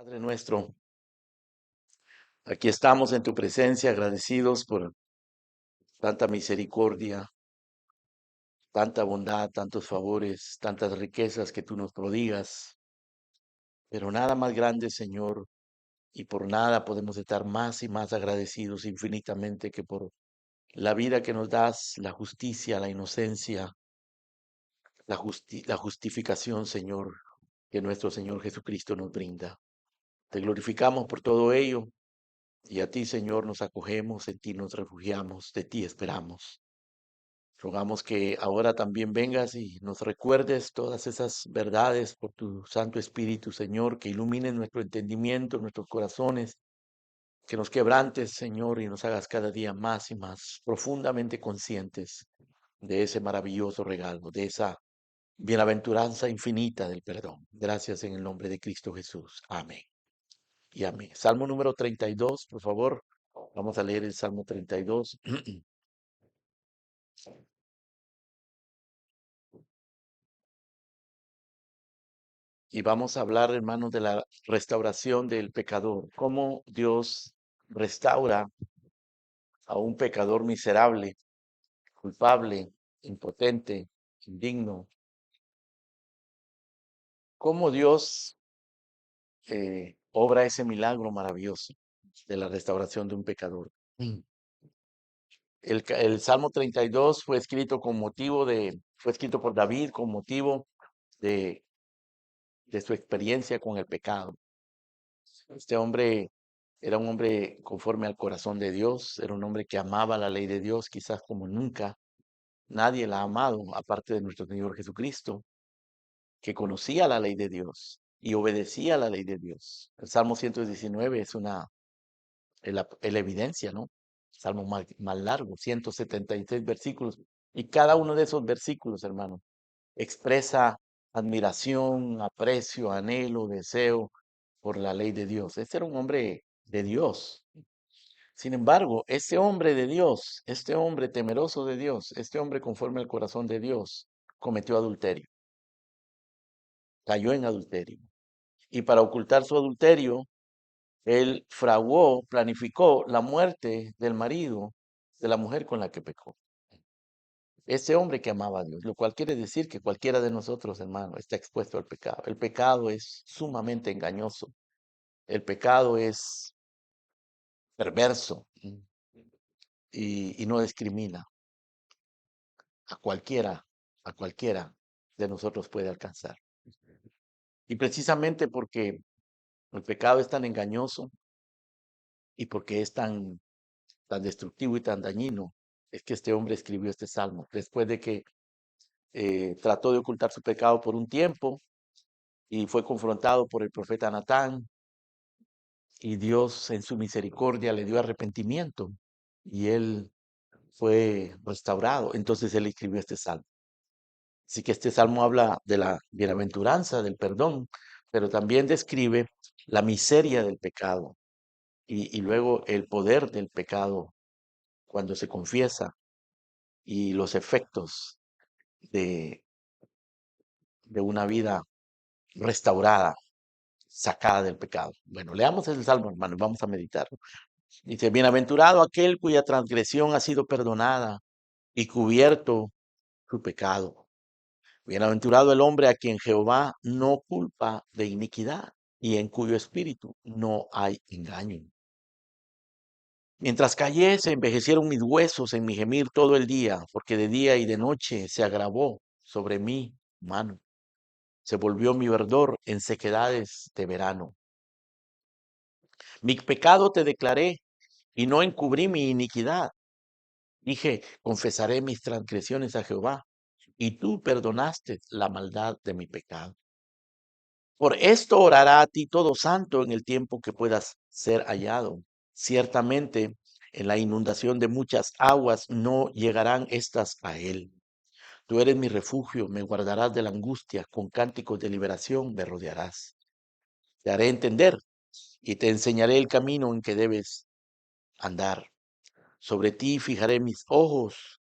Padre nuestro, aquí estamos en tu presencia agradecidos por tanta misericordia, tanta bondad, tantos favores, tantas riquezas que tú nos prodigas, pero nada más grande, Señor, y por nada podemos estar más y más agradecidos infinitamente que por la vida que nos das, la justicia, la inocencia, la justificación, Señor, que nuestro Señor Jesucristo nos brinda. Te glorificamos por todo ello. Y a ti, Señor, nos acogemos, en ti nos refugiamos, de ti esperamos. Rogamos que ahora también vengas y nos recuerdes todas esas verdades por tu Santo Espíritu, Señor, que iluminen nuestro entendimiento, nuestros corazones, que nos quebrantes, Señor, y nos hagas cada día más y más profundamente conscientes de ese maravilloso regalo, de esa bienaventuranza infinita del perdón. Gracias en el nombre de Cristo Jesús. Amén. Y amén. Salmo número 32, por favor. Vamos a leer el Salmo 32 y vamos a hablar, hermanos, de la restauración del pecador. Cómo Dios restaura a un pecador miserable, culpable, impotente, indigno. Cómo Dios obra ese milagro maravilloso de la restauración de un pecador. El Salmo 32 fue escrito por David con motivo de, de su experiencia con el pecado. Este hombre era un hombre conforme al corazón de Dios, era un hombre que amaba la ley de Dios, quizás como nunca nadie la ha amado, aparte de nuestro Señor Jesucristo, que conocía la ley de Dios y obedecía la ley de Dios. El Salmo 119 es la evidencia, ¿no? Salmo más largo, 176 versículos. Y cada uno de esos versículos, hermano, expresa admiración, aprecio, anhelo, deseo por la ley de Dios. Este era un hombre de Dios. Sin embargo, este hombre de Dios, este hombre temeroso de Dios, este hombre conforme al corazón de Dios, cometió adulterio, cayó en adulterio. Y para ocultar su adulterio, él fraguó, planificó la muerte del marido de la mujer con la que pecó. Ese hombre que amaba a Dios, lo cual quiere decir que cualquiera de nosotros, hermano, está expuesto al pecado. El pecado es sumamente engañoso. El pecado es perverso y no discrimina. A cualquiera, a cualquiera de nosotros puede alcanzar. Y precisamente porque el pecado es tan engañoso y porque es tan destructivo y tan dañino, es que este hombre escribió este salmo. Después de que trató de ocultar su pecado por un tiempo y fue confrontado por el profeta Natán, y Dios en su misericordia le dio arrepentimiento y él fue restaurado. Entonces él escribió este salmo. Así que este salmo habla de la bienaventuranza, del perdón, pero también describe la miseria del pecado y luego el poder del pecado cuando se confiesa y los efectos de, de una vida restaurada, sacada del pecado. Bueno, leamos el salmo, hermano, y vamos a meditarlo. Dice, bienaventurado aquel cuya transgresión ha sido perdonada y cubierto su pecado. Bienaventurado el hombre a quien Jehová no culpa de iniquidad y en cuyo espíritu no hay engaño. Mientras callé, se envejecieron mis huesos en mi gemir todo el día, porque de día y de noche se agravó sobre mí mano. Se volvió mi verdor en sequedades de verano. Mi pecado te declaré y no encubrí mi iniquidad. Dije, confesaré mis transgresiones a Jehová, y tú perdonaste la maldad de mi pecado. Por esto orará a ti todo santo en el tiempo que puedas ser hallado. Ciertamente, en la inundación de muchas aguas no llegarán estas a él. Tú eres mi refugio, me guardarás de la angustia, con cánticos de liberación me rodearás. Te haré entender y te enseñaré el camino en que debes andar. Sobre ti fijaré mis ojos.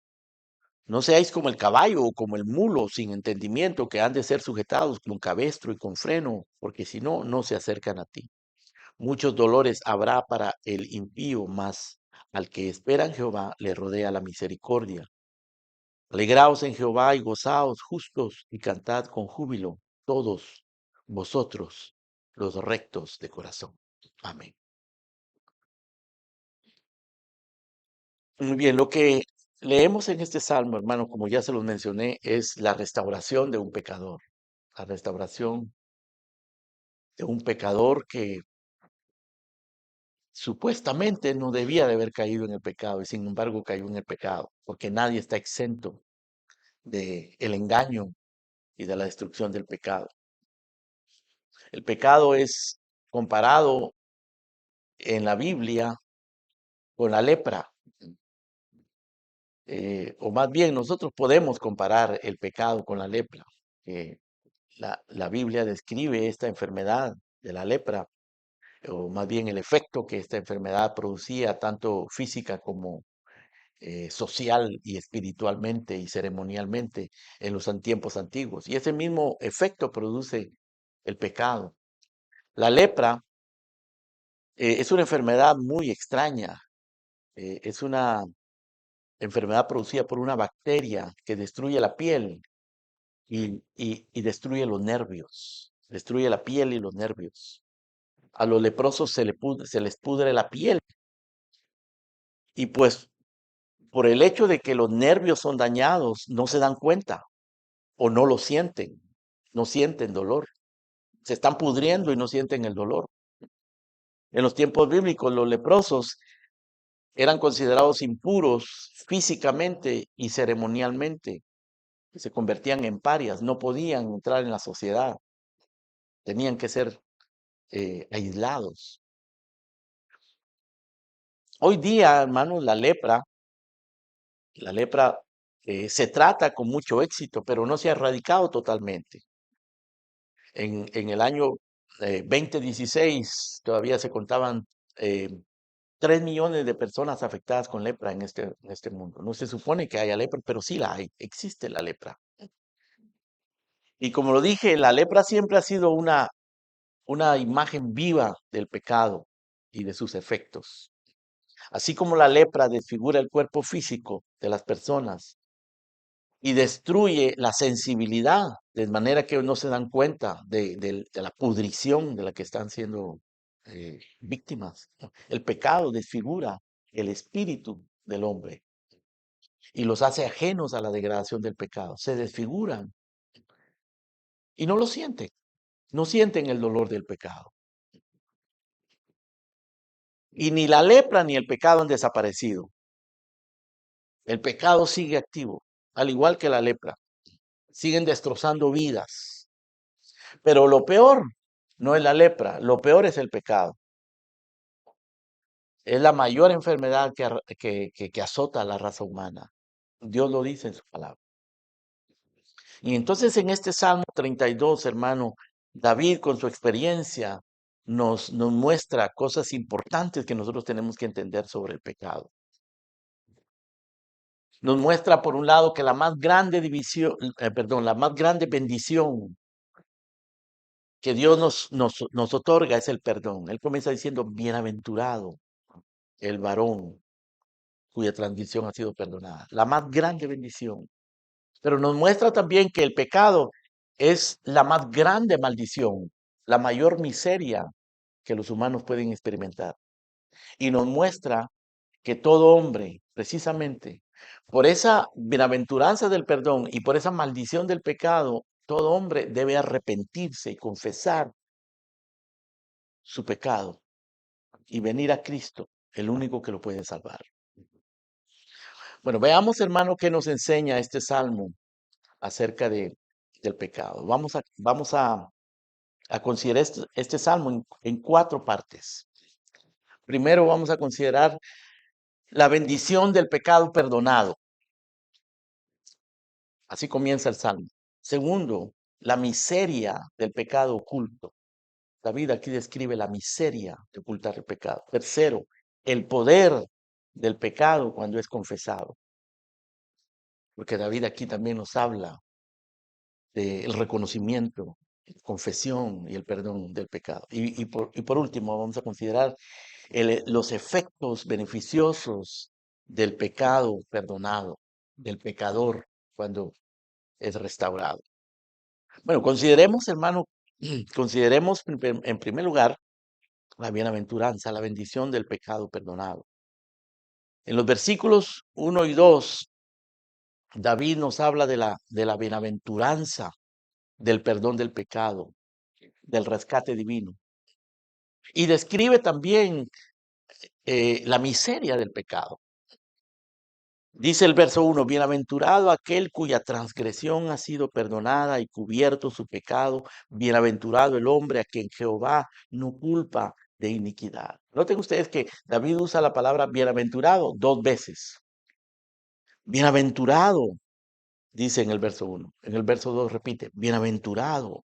No seáis como el caballo o como el mulo sin entendimiento que han de ser sujetados con cabestro y con freno, porque si no, no se acercan a ti. Muchos dolores habrá para el impío, mas al que espera en Jehová le rodea la misericordia. Alegraos en Jehová y gozaos justos y cantad con júbilo todos vosotros los rectos de corazón. Amén. Muy bien, lo que leemos en este salmo, hermano, como ya se los mencioné, es la restauración de un pecador, la restauración de un pecador que supuestamente no debía de haber caído en el pecado y sin embargo cayó en el pecado, porque nadie está exento de el engaño y de la destrucción del pecado. El pecado es comparado en la Biblia con la lepra, o más bien nosotros podemos comparar el pecado con la lepra. Eh, la Biblia describe esta enfermedad de la lepra, o más bien el efecto que esta enfermedad producía, tanto física como social y espiritualmente y ceremonialmente en los tiempos antiguos. Y ese mismo efecto produce el pecado. La lepra es una enfermedad muy extraña. Es una enfermedad producida por una bacteria que destruye la piel y destruye los nervios. Destruye la piel y los nervios. A los leprosos se les pudre la piel. Y pues por el hecho de que los nervios son dañados, no se dan cuenta o no lo sienten. No sienten dolor. Se están pudriendo y no sienten el dolor. En los tiempos bíblicos, los leprosos eran considerados impuros físicamente y ceremonialmente. Se convertían en parias, no podían entrar en la sociedad, tenían que ser aislados. Hoy día, hermanos, la lepra se trata con mucho éxito, pero no se ha erradicado totalmente. En el año 2016 todavía se contaban eh, 3 millones de personas afectadas con lepra en este mundo. No se supone que haya lepra, pero sí la hay, existe la lepra. Y como lo dije, la lepra siempre ha sido una imagen viva del pecado y de sus efectos. Así como la lepra desfigura el cuerpo físico de las personas y destruye la sensibilidad, de manera que no se dan cuenta de la pudrición de la que están siendo víctimas. ¿No? El pecado desfigura el espíritu del hombre y los hace ajenos a la degradación del pecado. Se desfiguran y no lo sienten, no sienten el dolor del pecado. Y ni la lepra ni el pecado han desaparecido. El pecado sigue activo, al igual que la lepra. Siguen destrozando vidas. Pero lo peor no es la lepra, lo peor es el pecado. Es la mayor enfermedad que azota a la raza humana. Dios lo dice en su palabra. Y entonces en este Salmo 32, hermano, David con su experiencia nos muestra cosas importantes que nosotros tenemos que entender sobre el pecado. Nos muestra por un lado que la más grande división, perdón, la más grande bendición que Dios nos otorga es el perdón. Él comienza diciendo, bienaventurado el varón cuya transgresión ha sido perdonada. La más grande bendición. Pero nos muestra también que el pecado es la más grande maldición, la mayor miseria que los humanos pueden experimentar. Y nos muestra que todo hombre, precisamente, por esa bienaventuranza del perdón y por esa maldición del pecado, todo hombre debe arrepentirse y confesar su pecado y venir a Cristo, el único que lo puede salvar. Bueno, veamos, hermano, qué nos enseña este salmo acerca del pecado. Vamos a considerar este salmo en 4 partes. Primero vamos a considerar la bendición del pecado perdonado. Así comienza el salmo. Segundo, la miseria del pecado oculto. David aquí describe la miseria de ocultar el pecado. Tercero, el poder del pecado cuando es confesado. Porque David aquí también nos habla del reconocimiento confesión y el perdón del pecado. Y por último, vamos a considerar los efectos beneficiosos del pecado perdonado, del pecador cuando es restaurado. Bueno, consideremos, hermano, consideremos en primer lugar la bienaventuranza, la bendición del pecado perdonado. En los versículos 1 y 2, David nos habla de la bienaventuranza, del perdón del pecado, del rescate divino. Y describe también la miseria del pecado. Dice el verso 1, bienaventurado aquel cuya transgresión ha sido perdonada y cubierto su pecado, bienaventurado el hombre a quien Jehová no culpa de iniquidad. Noten ustedes que David usa la palabra bienaventurado 2 veces. Bienaventurado, dice en el verso 1. En el verso 2 repite, bienaventurado.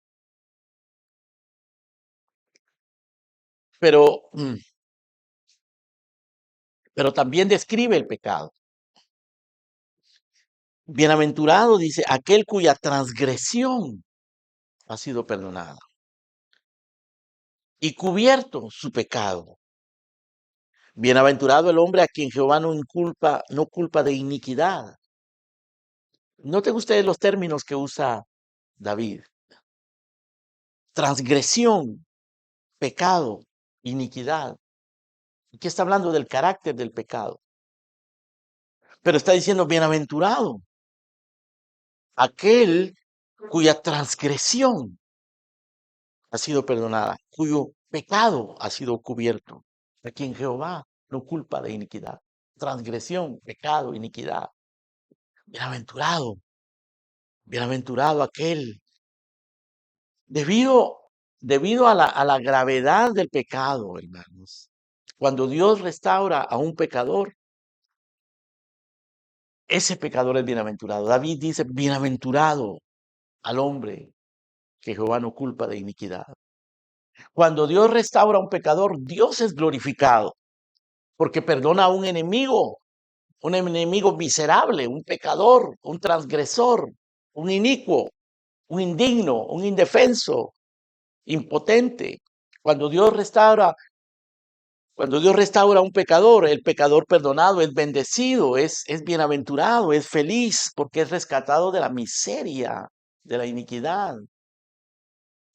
Pero, pero también describe el pecado. Bienaventurado, dice, aquel cuya transgresión ha sido perdonada y cubierto su pecado. Bienaventurado el hombre a quien Jehová no culpa de iniquidad. Noten ustedes los términos que usa David. Transgresión, pecado, iniquidad. Aquí está hablando del carácter del pecado. Pero está diciendo bienaventurado aquel cuya transgresión ha sido perdonada, cuyo pecado ha sido cubierto, a quien Jehová no culpa de iniquidad. Transgresión, pecado, iniquidad. Bienaventurado, bienaventurado aquel. Debido a la gravedad del pecado, hermanos, cuando Dios restaura a un pecador, ese pecador es bienaventurado. David dice, bienaventurado al hombre que Jehová no culpa de iniquidad. Cuando Dios restaura a un pecador, Dios es glorificado, porque perdona a un enemigo miserable, un pecador, un transgresor, un inicuo, un indigno, un indefenso, impotente. Cuando Dios restaura a un pecador, el pecador perdonado es bendecido, es bienaventurado, es feliz, porque es rescatado de la miseria, de la iniquidad,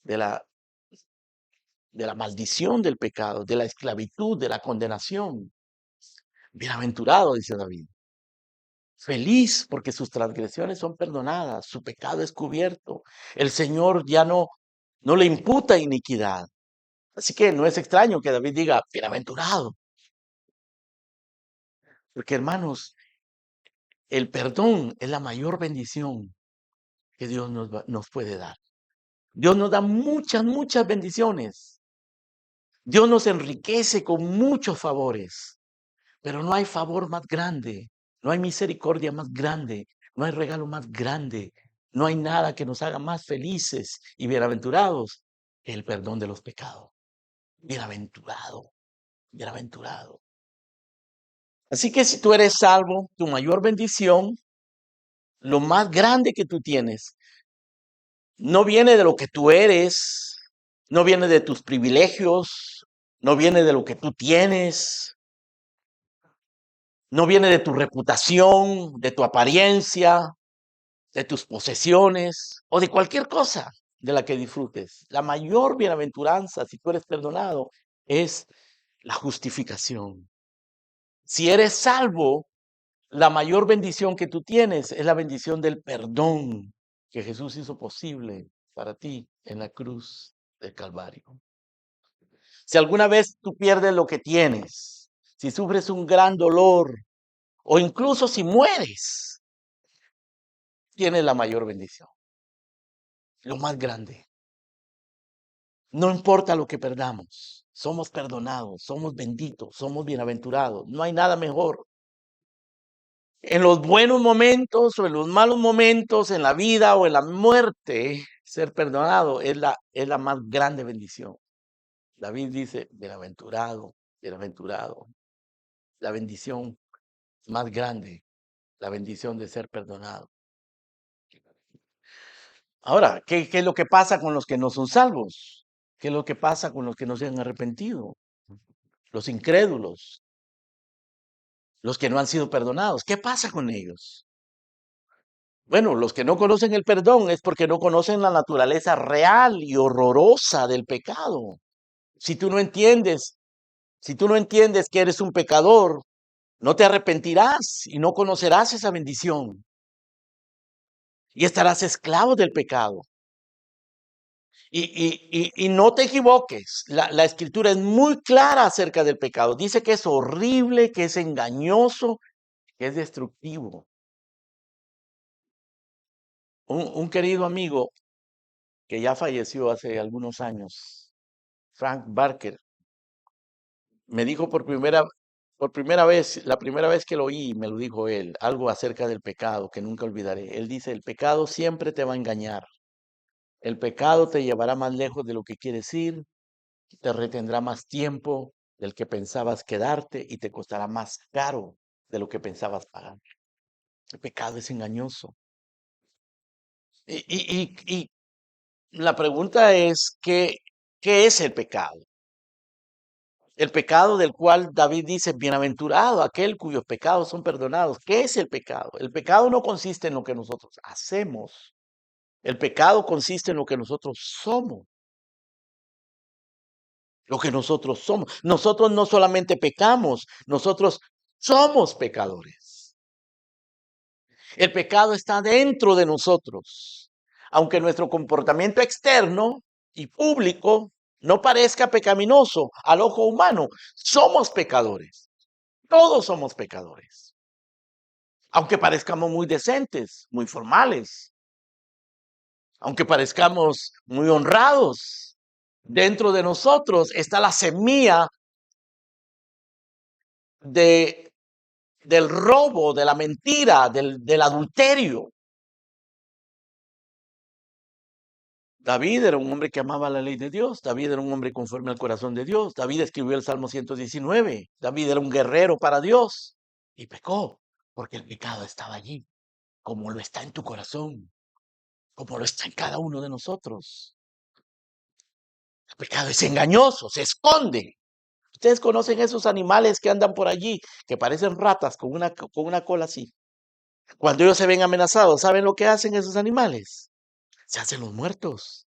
de la, de la maldición del pecado, de la esclavitud, de la condenación. Bienaventurado, dice David. Feliz porque sus transgresiones son perdonadas, su pecado es cubierto. El Señor ya no le imputa iniquidad. Así que no es extraño que David diga, bienaventurado. Porque hermanos, el perdón es la mayor bendición que Dios nos puede dar. Dios nos da muchas, muchas bendiciones. Dios nos enriquece con muchos favores. Pero no hay favor más grande, no hay misericordia más grande, no hay regalo más grande, no hay nada que nos haga más felices y bienaventurados que el perdón de los pecados. Bienaventurado, bienaventurado. Así que si tú eres salvo, tu mayor bendición, lo más grande que tú tienes, no viene de lo que tú eres, no viene de tus privilegios, no viene de lo que tú tienes, no viene de tu reputación, de tu apariencia, de tus posesiones o de cualquier cosa de la que disfrutes. La mayor bienaventuranza, si tú eres perdonado, es la justificación. Si eres salvo, la mayor bendición que tú tienes es la bendición del perdón que Jesús hizo posible para ti en la cruz del Calvario. Si alguna vez tú pierdes lo que tienes, si sufres un gran dolor o incluso si mueres, tienes la mayor bendición, lo más grande. No importa lo que perdamos, somos perdonados, somos benditos, somos bienaventurados. No hay nada mejor. En los buenos momentos o en los malos momentos, en la vida o en la muerte, ser perdonado es la más grande bendición. David dice, bienaventurado, bienaventurado. La bendición más grande, la bendición de ser perdonado. Ahora, ¿qué es lo que pasa con los que no son salvos? ¿Qué es lo que pasa con los que no se han arrepentido? Los incrédulos, los que no han sido perdonados. ¿Qué pasa con ellos? Bueno, los que no conocen el perdón es porque no conocen la naturaleza real y horrorosa del pecado. Si tú no entiendes, si tú no entiendes que eres un pecador, no te arrepentirás y no conocerás esa bendición y estarás esclavo del pecado. Y no te equivoques, la escritura es muy clara acerca del pecado. Dice que es horrible, que es engañoso, que es destructivo. Un querido amigo que ya falleció hace algunos años, Frank Barker, me dijo por primera vez, la primera vez que lo oí, me lo dijo él, algo acerca del pecado que nunca olvidaré. Él dice, el pecado siempre te va a engañar. El pecado te llevará más lejos de lo que quieres ir, te retendrá más tiempo del que pensabas quedarte y te costará más caro de lo que pensabas pagar. El pecado es engañoso. Y la pregunta es, ¿qué es el pecado? El pecado del cual David dice, bienaventurado aquel cuyos pecados son perdonados. ¿Qué es el pecado? El pecado no consiste en lo que nosotros hacemos. El pecado consiste en lo que nosotros somos. Lo que nosotros somos. Nosotros no solamente pecamos, nosotros somos pecadores. El pecado está dentro de nosotros. Aunque nuestro comportamiento externo y público no parezca pecaminoso al ojo humano, somos pecadores. Todos somos pecadores. Aunque parezcamos muy decentes, muy formales, aunque parezcamos muy honrados, dentro de nosotros está la semilla de, del robo, de la mentira, del adulterio. David era un hombre que amaba la ley de Dios. David era un hombre conforme al corazón de Dios. David escribió el Salmo 119. David era un guerrero para Dios y pecó porque el pecado estaba allí, como lo está en tu corazón, como lo está en cada uno de nosotros. El pecado es engañoso, se esconde. Ustedes conocen esos animales que andan por allí, que parecen ratas con una cola así. Cuando ellos se ven amenazados, ¿saben lo que hacen esos animales? Se hacen los muertos.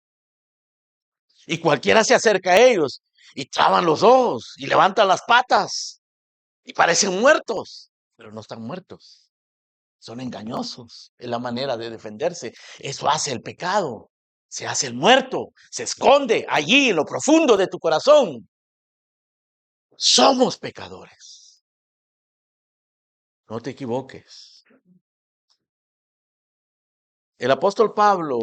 Y cualquiera se acerca a ellos y traban los ojos y levantan las patas y parecen muertos, pero no están muertos. Son engañosos. Es la manera de defenderse. Eso hace el pecado. Se hace el muerto. Se esconde allí en lo profundo de tu corazón. Somos pecadores. No te equivoques. El apóstol Pablo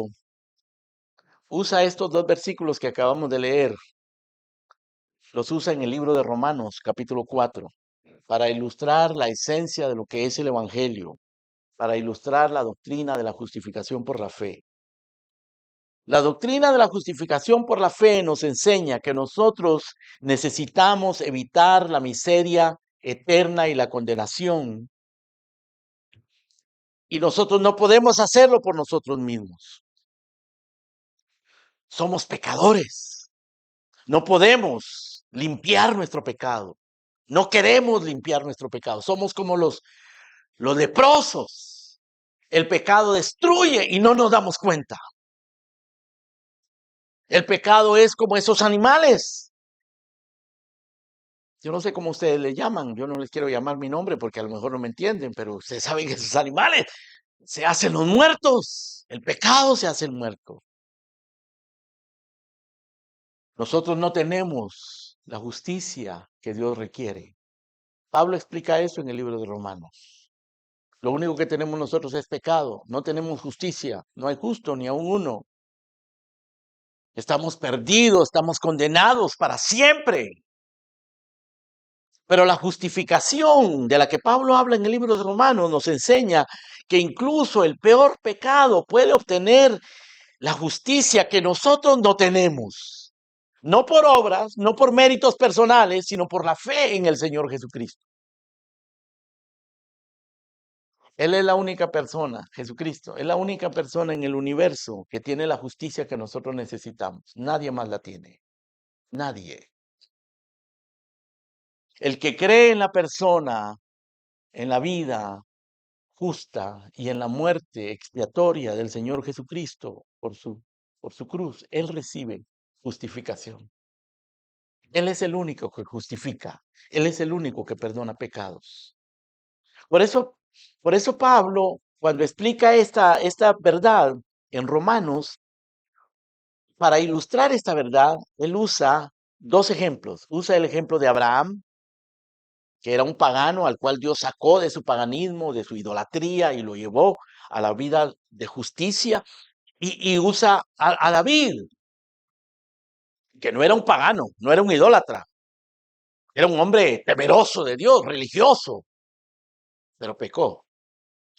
usa estos dos versículos que acabamos de leer. Los usa en el libro de Romanos, capítulo 4, para ilustrar la esencia de lo que es el Evangelio, para ilustrar la doctrina de la justificación por la fe. La doctrina de la justificación por la fe nos enseña que nosotros necesitamos evitar la miseria eterna y la condenación. Y nosotros no podemos hacerlo por nosotros mismos. Somos pecadores. No podemos limpiar nuestro pecado. No queremos limpiar nuestro pecado. Somos como los leprosos. El pecado destruye y no nos damos cuenta. El pecado es como esos animales. Yo no sé cómo ustedes le llaman. Yo no les quiero llamar mi nombre porque a lo mejor no me entienden, pero ustedes saben que esos animales se hacen los muertos. El pecado se hace el muerto. Nosotros no tenemos la justicia que Dios requiere. Pablo explica eso en el libro de Romanos. Lo único que tenemos nosotros es pecado. No tenemos justicia. No hay justo ni aun uno. Estamos perdidos, estamos condenados para siempre. Pero la justificación de la que Pablo habla en el libro de Romanos nos enseña que incluso el peor pecado puede obtener la justicia que nosotros no tenemos. No por obras, no por méritos personales, sino por la fe en el Señor Jesucristo. Él es la única persona, Jesucristo, es la única persona en el universo que tiene la justicia que nosotros necesitamos. Nadie más la tiene. Nadie. El que cree en la persona, en la vida justa y en la muerte expiatoria del Señor Jesucristo por su cruz, Él recibe justificación. Él es el único que justifica. Él es el único que perdona pecados. Por eso, por eso Pablo, cuando explica esta verdad en Romanos, para ilustrar esta verdad, él usa dos ejemplos. Usa el ejemplo de Abraham, que era un pagano al cual Dios sacó de su paganismo, de su idolatría y lo llevó a la vida de justicia. Y usa a David, que no era un pagano, no era un idólatra, era un hombre temeroso de Dios, religioso, pero pecó.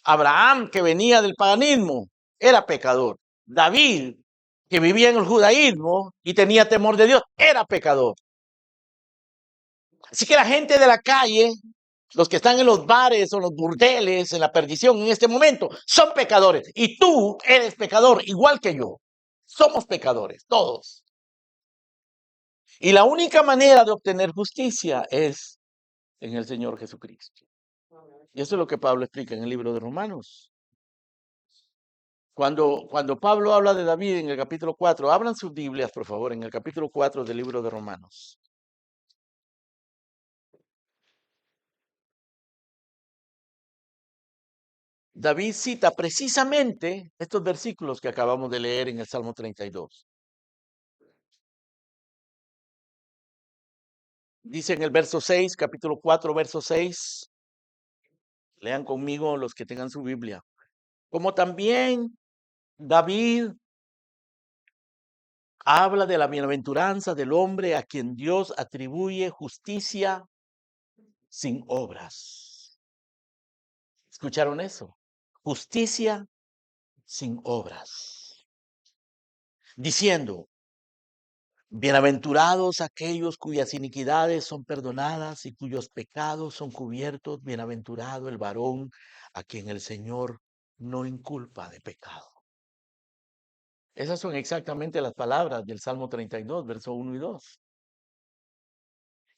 Abraham, que venía del paganismo, era pecador. David, que vivía en el judaísmo y tenía temor de Dios, era pecador. Así que la gente de la calle, los que están en los bares o los burdeles, en la perdición en este momento, son pecadores. Y tú eres pecador, igual que yo. Somos pecadores, todos. Y la única manera de obtener justicia es en el Señor Jesucristo. Y eso es lo que Pablo explica en el libro de Romanos. Cuando Pablo habla de David en el capítulo 4, abran sus Biblias, por favor, en el capítulo 4 del libro de Romanos. David cita precisamente estos versículos que acabamos de leer en el Salmo 32. Dice en el verso 6, capítulo 4, verso 6, lean conmigo los que tengan su Biblia. Como también David habla de la bienaventuranza del hombre a quien Dios atribuye justicia sin obras. ¿Escucharon eso? Justicia sin obras. Diciendo, bienaventurados aquellos cuyas iniquidades son perdonadas y cuyos pecados son cubiertos. Bienaventurado el varón a quien el Señor no inculpa de pecado. Esas son exactamente las palabras del Salmo 32, verso 1 y 2.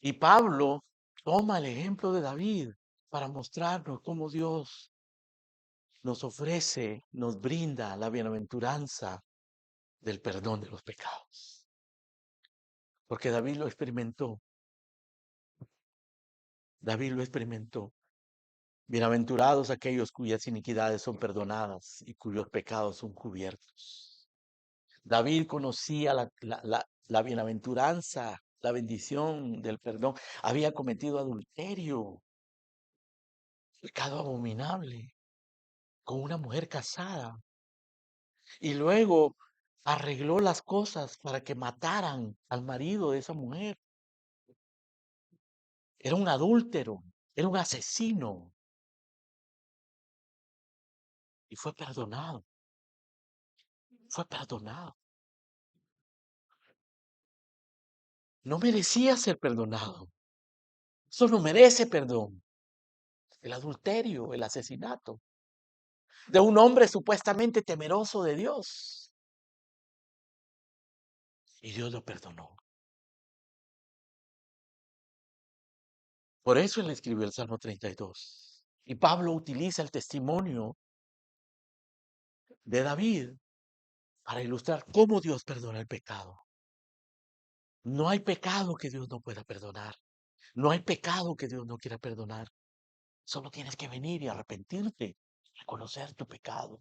Y Pablo toma el ejemplo de David para mostrarnos cómo Dios nos ofrece, nos brinda la bienaventuranza del perdón de los pecados. Porque David lo experimentó. David lo experimentó. Bienaventurados aquellos cuyas iniquidades son perdonadas y cuyos pecados son cubiertos. David conocía la bienaventuranza, la bendición del perdón. Había cometido adulterio, pecado abominable, con una mujer casada. Y luego arregló las cosas para que mataran al marido de esa mujer. Era un adúltero, era un asesino. Y fue perdonado, fue perdonado. No merecía ser perdonado. Eso no merece perdón. El adulterio, el asesinato de un hombre supuestamente temeroso de Dios. Y Dios lo perdonó. Por eso él escribió el Salmo 32. Y Pablo utiliza el testimonio de David para ilustrar cómo Dios perdona el pecado. No hay pecado que Dios no pueda perdonar. No hay pecado que Dios no quiera perdonar. Solo tienes que venir y arrepentirte, reconocer tu pecado.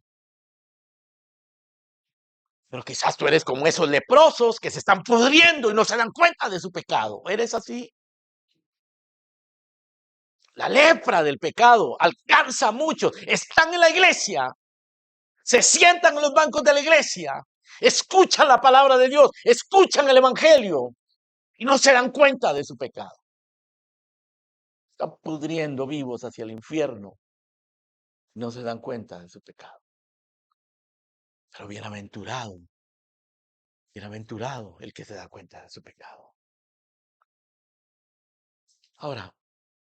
Pero quizás tú eres como esos leprosos que se están pudriendo y no se dan cuenta de su pecado. ¿Eres así? La lepra del pecado alcanza a muchos. Están en la iglesia, se sientan en los bancos de la iglesia, escuchan la palabra de Dios, escuchan el evangelio y no se dan cuenta de su pecado. Están pudriendo vivos hacia el infierno. No se dan cuenta de su pecado. Pero bienaventurado el que se da cuenta de su pecado. Ahora,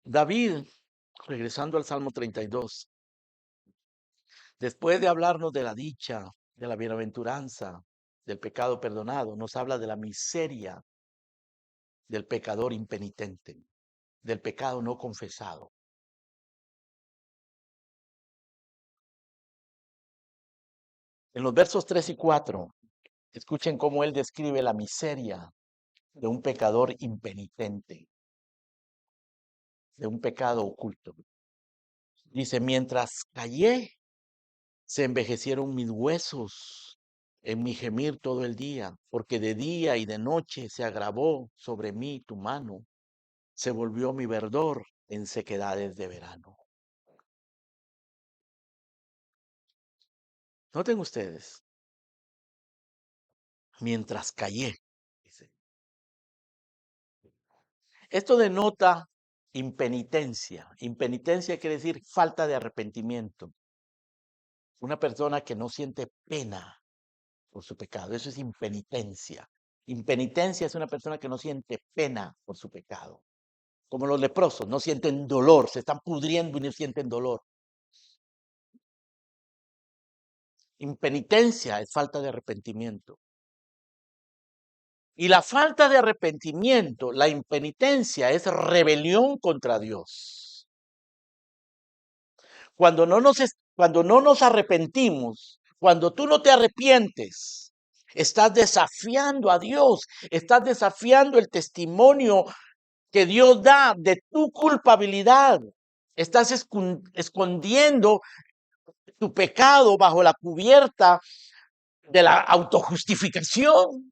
David, regresando al Salmo 32, Después de hablarnos de la dicha, de la bienaventuranza, del pecado perdonado, nos habla de la miseria del pecador impenitente, del pecado no confesado. En los versos 3 y 4, escuchen cómo él describe la miseria de un pecador impenitente, de un pecado oculto. Dice, mientras callé, se envejecieron mis huesos en mi gemir todo el día, porque de día y de noche se agravó sobre mí tu mano, se volvió mi verdor en sequedades de verano. Noten ustedes, mientras callé, dice. Esto denota impenitencia. Impenitencia quiere decir falta de arrepentimiento. Una persona que no siente pena por su pecado. Eso es impenitencia. Impenitencia es una persona que no siente pena por su pecado. Como los leprosos, no sienten dolor, se están pudriendo y no sienten dolor. Impenitencia es falta de arrepentimiento. Y la falta de arrepentimiento, la impenitencia, es rebelión contra Dios. Cuando no nos arrepentimos, cuando tú no te arrepientes, estás desafiando a Dios, estás desafiando el testimonio que Dios da de tu culpabilidad. Estás escondiendo tu pecado bajo la cubierta de la autojustificación,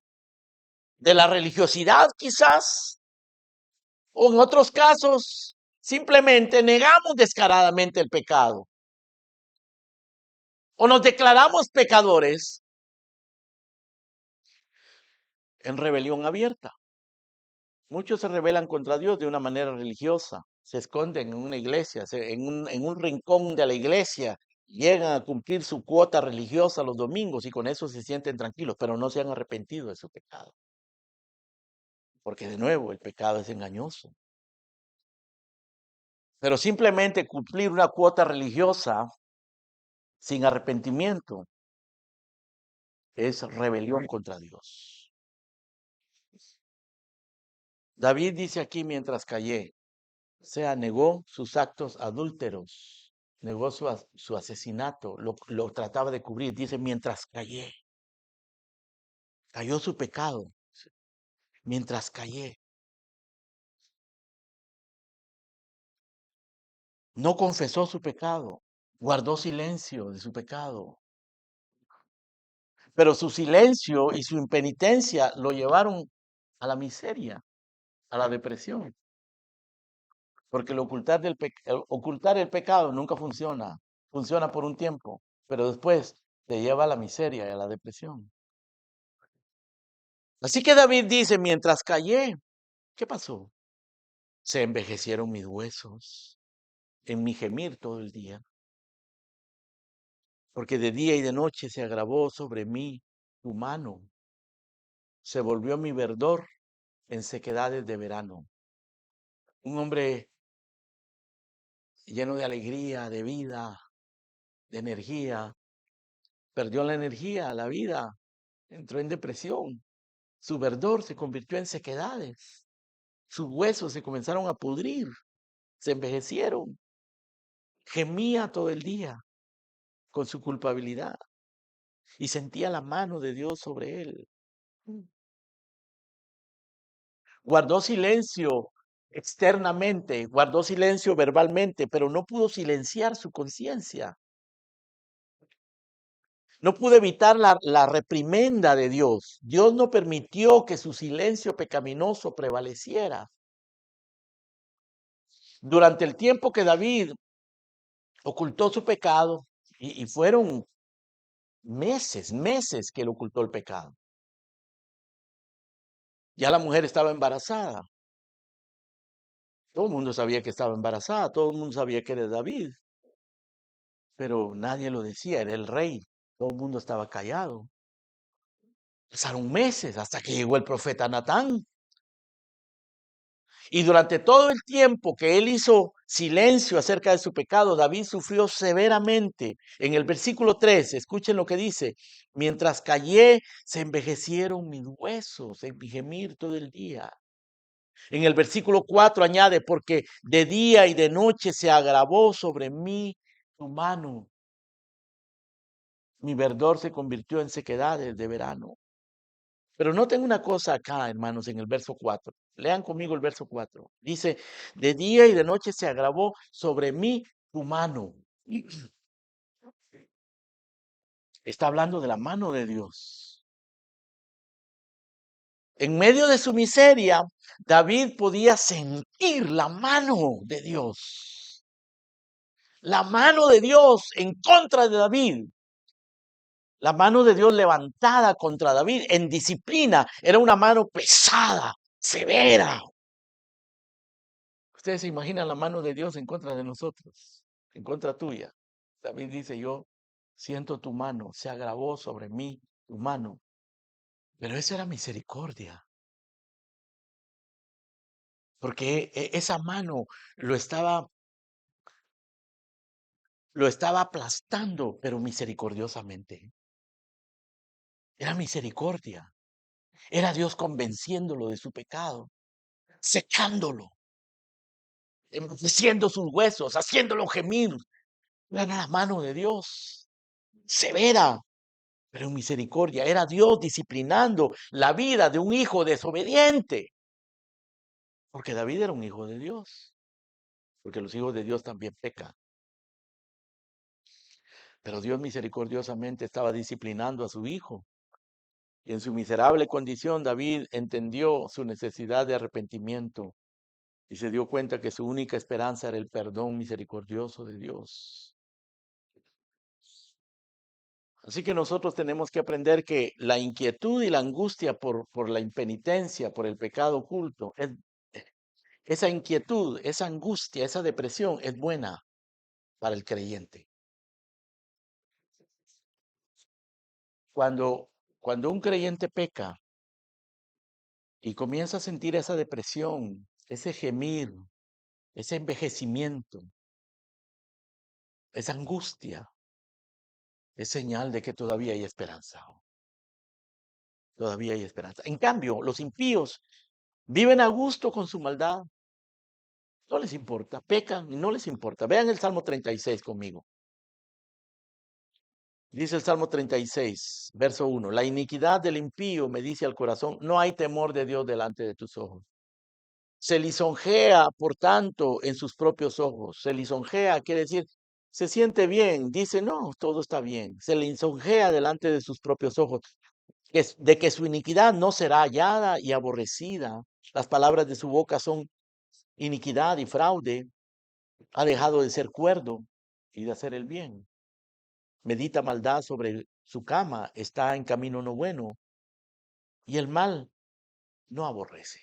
de la religiosidad quizás, o en otros casos, simplemente negamos descaradamente el pecado. O nos declaramos pecadores en rebelión abierta. Muchos se rebelan contra Dios de una manera religiosa, se esconden en una iglesia, en un rincón de la iglesia, llegan a cumplir su cuota religiosa los domingos y con eso se sienten tranquilos, pero no se han arrepentido de su pecado. Porque de nuevo, el pecado es engañoso. Pero simplemente cumplir una cuota religiosa sin arrepentimiento es rebelión contra Dios. David dice aquí mientras callé, o sea, negó sus actos adúlteros, negó su asesinato, lo trataba de cubrir. Dice, mientras callé, cayó su pecado, mientras callé. No confesó su pecado, guardó silencio de su pecado. Pero su silencio y su impenitencia lo llevaron a la miseria, a la depresión. Porque ocultar el pecado nunca funciona. Funciona por un tiempo, pero después te lleva a la miseria y a la depresión. Así que David dice, mientras callé, ¿qué pasó? Se envejecieron mis huesos en mi gemir todo el día, porque de día y de noche se agravó sobre mí tu mano, se volvió mi verdor en sequedades de verano. Un hombre lleno de alegría, de vida, de energía, perdió la energía, la vida, entró en depresión. Su verdor se convirtió en sequedades. Sus huesos se comenzaron a pudrir, se envejecieron. Gemía todo el día con su culpabilidad y sentía la mano de Dios sobre él. Guardó silencio externamente, guardó silencio verbalmente, pero no pudo silenciar su conciencia. No pudo evitar la reprimenda de Dios. Dios no permitió que su silencio pecaminoso prevaleciera. Durante el tiempo que David ocultó su pecado, y fueron meses que él ocultó el pecado. Ya la mujer estaba embarazada. Todo el mundo sabía que estaba embarazada, todo el mundo sabía que era David, pero nadie lo decía, era el rey. Todo el mundo estaba callado. Pasaron meses hasta que llegó el profeta Natán. Y durante todo el tiempo que él hizo silencio acerca de su pecado. David sufrió severamente. En el versículo 3, escuchen lo que dice: mientras callé, se envejecieron mis huesos en mi gemir todo el día. En el versículo 4 añade: porque de día y de noche se agravó sobre mí tu mano. Mi verdor se convirtió en sequedades de verano. Pero noten una cosa acá, hermanos, en el verso 4. Lean conmigo el verso 4. Dice: de día y de noche se agravó sobre mí tu mano. Está hablando de la mano de Dios. En medio de su miseria, David podía sentir la mano de Dios. La mano de Dios en contra de David. La mano de Dios levantada contra David en disciplina. Era una mano pesada, severa. Ustedes se imaginan la mano de Dios en contra de nosotros, en contra tuya. David dice: yo siento tu mano, se agravó sobre mí tu mano. Pero eso era misericordia, porque esa mano lo estaba, lo estaba aplastando, pero misericordiosamente. Era misericordia. Era Dios convenciéndolo de su pecado, secándolo, envejeciendo sus huesos, haciéndolo gemir. Era la mano de Dios, severa, pero en misericordia. Era Dios disciplinando la vida de un hijo desobediente. Porque David era un hijo de Dios. Porque los hijos de Dios también pecan. Pero Dios misericordiosamente estaba disciplinando a su hijo. Y en su miserable condición, David entendió su necesidad de arrepentimiento. Y se dio cuenta que su única esperanza era el perdón misericordioso de Dios. Así que nosotros tenemos que aprender que la inquietud y la angustia por la impenitencia, por el pecado oculto, esa inquietud, esa angustia, esa depresión es buena para el creyente. Cuando, cuando un creyente peca y comienza a sentir esa depresión, ese gemir, ese envejecimiento, esa angustia, es señal de que todavía hay esperanza. Todavía hay esperanza. En cambio, los impíos viven a gusto con su maldad. No les importa, pecan y no les importa. Vean el Salmo 36 conmigo. Dice el Salmo 36, verso 1: la iniquidad del impío me dice al corazón, no hay temor de Dios delante de tus ojos. Se lisonjea, por tanto, en sus propios ojos. Se lisonjea quiere decir, se siente bien, dice, no, todo está bien. Se lisonjea delante de sus propios ojos, de que su iniquidad no será hallada y aborrecida. Las palabras de su boca son iniquidad y fraude. Ha dejado de ser cuerdo y de hacer el bien. Medita maldad sobre su cama, está en camino no bueno, y el mal no aborrece.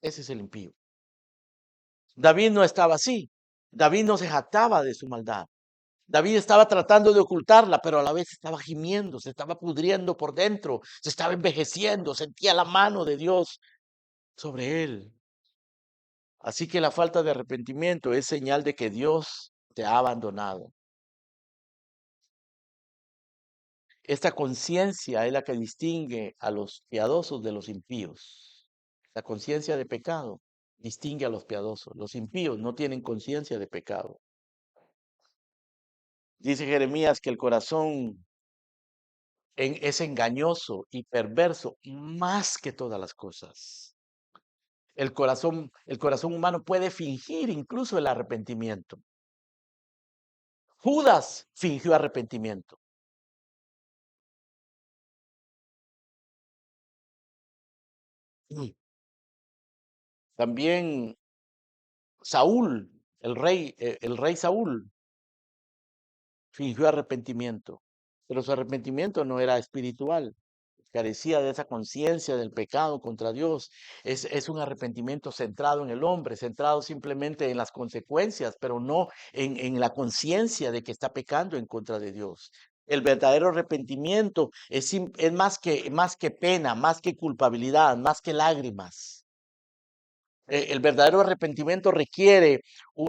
Ese es el impío. David no estaba así. David no se jactaba de su maldad. David estaba tratando de ocultarla, pero a la vez estaba gimiendo, se estaba pudriendo por dentro, se estaba envejeciendo, sentía la mano de Dios sobre él. Así que la falta de arrepentimiento es señal de que Dios te ha abandonado. Esta conciencia es la que distingue a los piadosos de los impíos. La conciencia de pecado distingue a los piadosos. Los impíos no tienen conciencia de pecado. Dice Jeremías que el corazón es engañoso y perverso más que todas las cosas. El corazón humano puede fingir incluso el arrepentimiento. Judas fingió arrepentimiento. Mm. También Saúl, el rey Saúl, fingió arrepentimiento, pero su arrepentimiento no era espiritual, carecía de esa conciencia del pecado contra Dios. Es un arrepentimiento centrado en el hombre, centrado simplemente en las consecuencias, pero no en la conciencia de que está pecando en contra de Dios. El verdadero arrepentimiento es más que pena, más que culpabilidad, más que lágrimas. El verdadero arrepentimiento requiere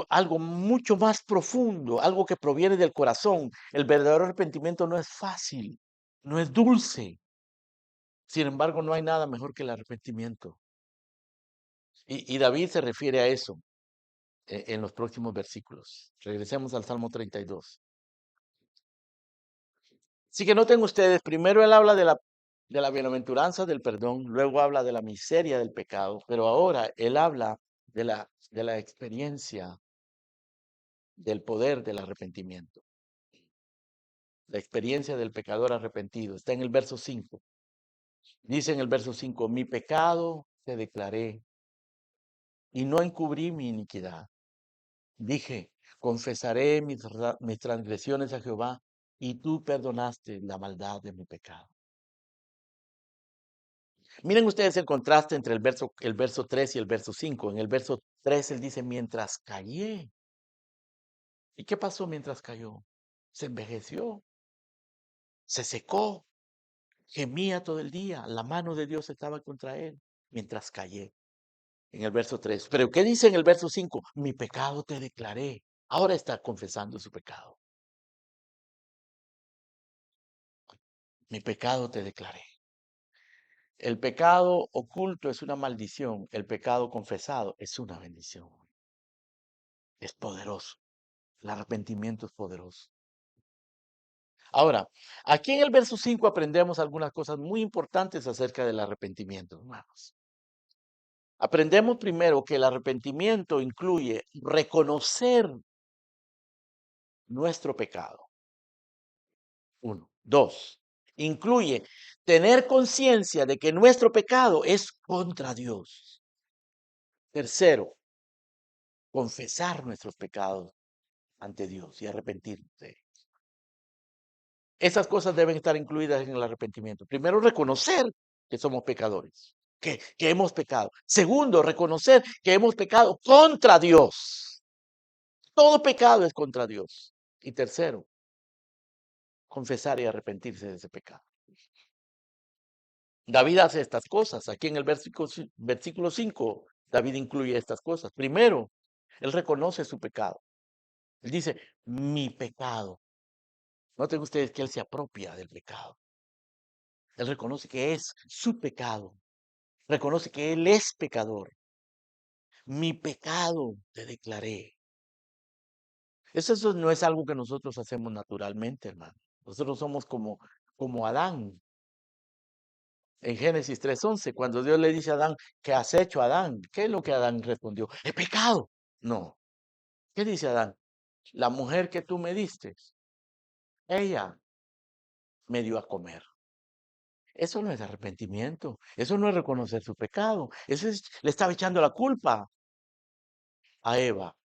algo mucho más profundo, algo que proviene del corazón. El verdadero arrepentimiento no es fácil, no es dulce. Sin embargo, no hay nada mejor que el arrepentimiento. Y David se refiere a eso en los próximos versículos. Regresemos al Salmo 32. Así que noten ustedes, primero él habla de la bienaventuranza del perdón, luego habla de la miseria del pecado, pero ahora él habla de la experiencia del poder del arrepentimiento. La experiencia del pecador arrepentido está en el verso 5. Dice en el verso 5: mi pecado te declaré y no encubrí mi iniquidad. Dije, confesaré mis transgresiones a Jehová, y tú perdonaste la maldad de mi pecado. Miren ustedes el contraste entre el verso 3 y el verso 5. En el verso 3 él dice, mientras callé. ¿Y qué pasó mientras cayó? Se envejeció, se secó, gemía todo el día. La mano de Dios estaba contra él mientras callé. En el verso 3. Pero ¿qué dice en el verso 5? Mi pecado te declaré. Ahora está confesando su pecado. Mi pecado te declaré. El pecado oculto es una maldición. El pecado confesado es una bendición. Es poderoso. El arrepentimiento es poderoso. Ahora, aquí en el verso 5 aprendemos algunas cosas muy importantes acerca del arrepentimiento, hermanos. Aprendemos primero que el arrepentimiento incluye reconocer nuestro pecado. Uno. Dos, incluye tener conciencia de que nuestro pecado es contra Dios. Tercero, confesar nuestros pecados ante Dios y arrepentirnos de ellos. Esas cosas deben estar incluidas en el arrepentimiento. Primero, reconocer que somos pecadores, que hemos pecado. Segundo, reconocer que hemos pecado contra Dios. Todo pecado es contra Dios. Y tercero, confesar y arrepentirse de ese pecado. David hace estas cosas. Aquí en el versículo 5, David incluye estas cosas. Primero, él reconoce su pecado. Él dice, mi pecado. Noten ustedes que él se apropia del pecado. Él reconoce que es su pecado. Reconoce que él es pecador. Mi pecado te declaré. Eso no es algo que nosotros hacemos naturalmente, hermano. Nosotros somos como Adán. En Génesis 3:11, cuando Dios le dice a Adán, ¿qué has hecho, Adán? ¿Qué es lo que Adán respondió? He pecado. No. ¿Qué dice Adán? La mujer que tú me diste, ella me dio a comer. Eso no es arrepentimiento. Eso no es reconocer su pecado. Le estaba echando la culpa a Eva.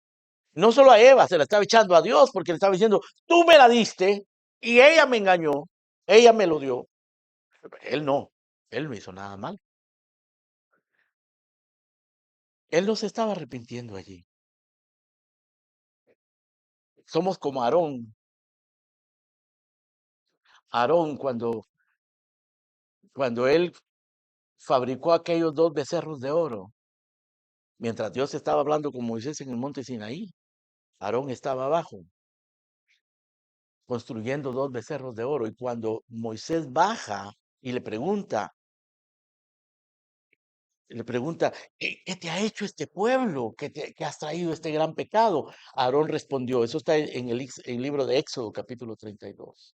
No solo a Eva, se la estaba echando a Dios porque le estaba diciendo, tú me la diste y ella me engañó, ella me lo dio. Él no hizo nada mal. Él no se estaba arrepintiendo allí. Somos como Aarón. Aarón cuando él fabricó aquellos dos becerros de oro, mientras Dios estaba hablando con Moisés en el monte Sinaí, Aarón estaba abajo construyendo dos becerros de oro. Y cuando Moisés baja y le pregunta, ¿qué te ha hecho este pueblo? ¿Qué has traído este gran pecado? Aarón respondió, eso está en el libro de Éxodo, capítulo 32,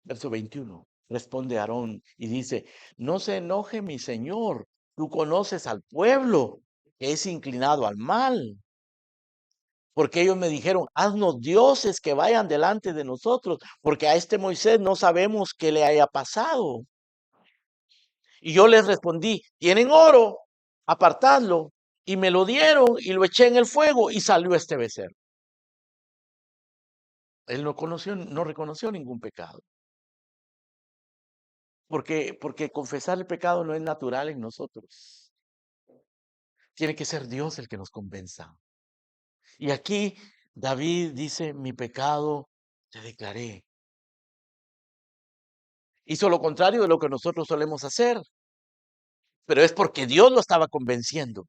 verso 21. Responde Aarón y dice, no se enoje mi señor, tú conoces al pueblo que es inclinado al mal. Porque ellos me dijeron, haznos dioses que vayan delante de nosotros, porque a este Moisés no sabemos qué le haya pasado. Y yo les respondí, tienen oro, apartadlo. Y me lo dieron y lo eché en el fuego y salió este becerro. Él no reconoció ningún pecado. Porque confesar el pecado no es natural en nosotros. Tiene que ser Dios el que nos convenza. Y aquí David dice, mi pecado te declaré. Hizo lo contrario de lo que nosotros solemos hacer, pero es porque Dios lo estaba convenciendo.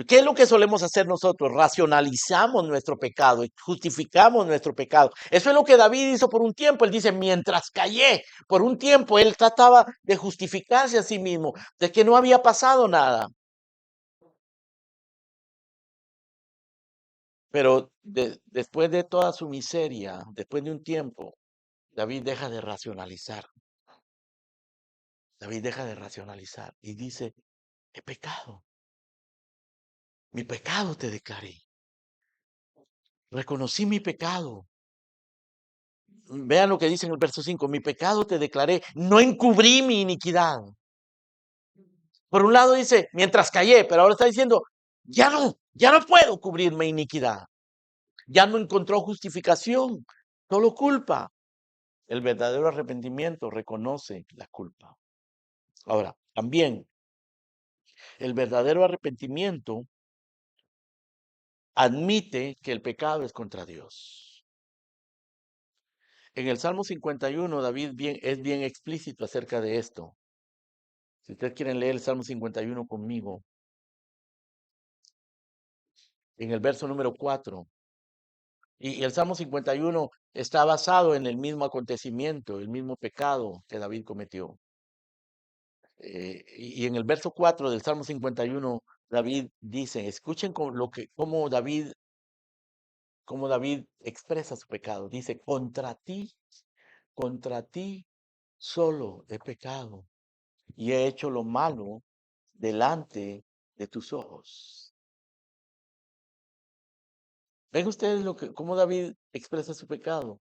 ¿Qué es lo que solemos hacer nosotros? Racionalizamos nuestro pecado, justificamos nuestro pecado. Eso es lo que David hizo por un tiempo. Él dice, mientras callé, por un tiempo él trataba de justificarse a sí mismo, de que no había pasado nada. Pero después de toda su miseria, después de un tiempo, David deja de racionalizar. David deja de racionalizar y dice, he pecado. Mi pecado te declaré. Reconocí mi pecado. Vean lo que dice en el verso 5. Mi pecado te declaré. No encubrí mi iniquidad. Por un lado dice, mientras callé, pero ahora está diciendo, ya no puedo cubrir mi iniquidad. Ya no encontró justificación, solo culpa. El verdadero arrepentimiento reconoce la culpa. Ahora, también el verdadero arrepentimiento admite que el pecado es contra Dios. En el Salmo 51, David es bien explícito acerca de esto. Si ustedes quieren leer el Salmo 51 conmigo, en el verso número 4, y el Salmo 51 está basado en el mismo acontecimiento, el mismo pecado que David cometió. Y en el verso 4 del Salmo 51, David dice, escuchen cómo David expresa su pecado. Dice, contra ti solo he pecado y he hecho lo malo delante de tus ojos. ¿Ven ustedes cómo David expresa su pecado?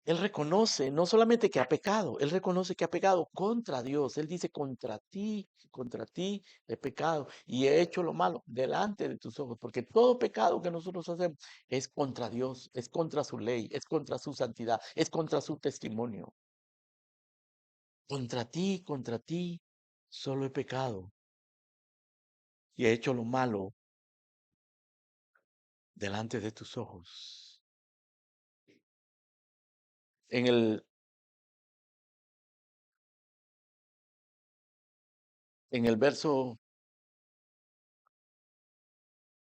Él reconoce no solamente que ha pecado, él reconoce que ha pecado contra Dios. Él dice, contra ti he pecado y he hecho lo malo delante de tus ojos, porque todo pecado que nosotros hacemos es contra Dios, es contra su ley, es contra su santidad, es contra su testimonio. Contra ti, solo he pecado y he hecho lo malo delante de tus ojos. En el, en el verso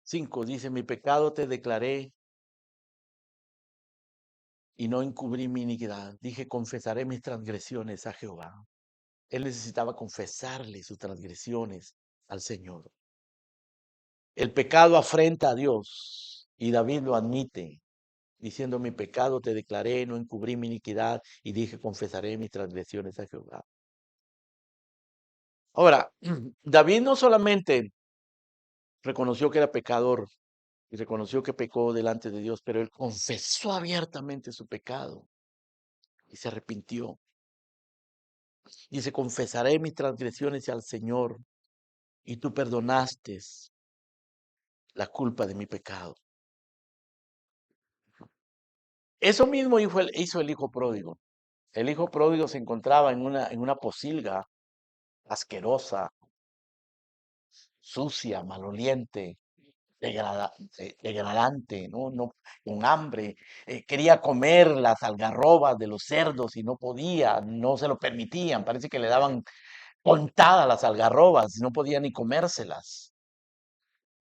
5 dice, mi pecado te declaré y no encubrí mi iniquidad. Dije, confesaré mis transgresiones a Jehová. Él necesitaba confesarle sus transgresiones al Señor. El pecado afrenta a Dios y David lo admite, diciendo, mi pecado te declaré, no encubrí mi iniquidad y dije, confesaré mis transgresiones a Jehová. Ahora, David no solamente reconoció que era pecador y reconoció que pecó delante de Dios, pero él confesó abiertamente su pecado y se arrepintió. Dice, confesaré mis transgresiones al Señor y tú perdonaste la culpa de mi pecado. Eso mismo hizo el hijo pródigo. El hijo pródigo se encontraba en una posilga asquerosa, sucia, maloliente, degradante, ¿no? No, con hambre. Quería comer las algarrobas de los cerdos y no podía, no se lo permitían. Parece que le daban contadas las algarrobas y no podía ni comérselas.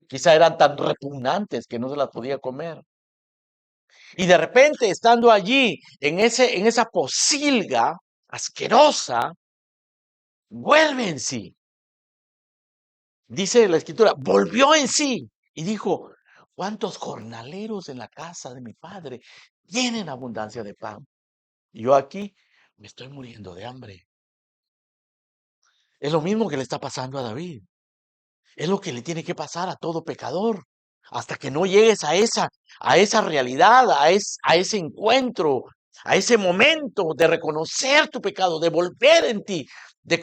Quizá eran tan repugnantes que no se las podía comer. Y de repente, estando allí, en esa posilga asquerosa, vuelve en sí. Dice la escritura, volvió en sí y dijo, ¿cuántos jornaleros en la casa de mi padre tienen abundancia de pan? Yo aquí me estoy muriendo de hambre. Es lo mismo que le está pasando a David. Es lo que le tiene que pasar a todo pecador. Hasta que no llegues a esa realidad, a ese encuentro, a ese momento de reconocer tu pecado, de volver en ti, de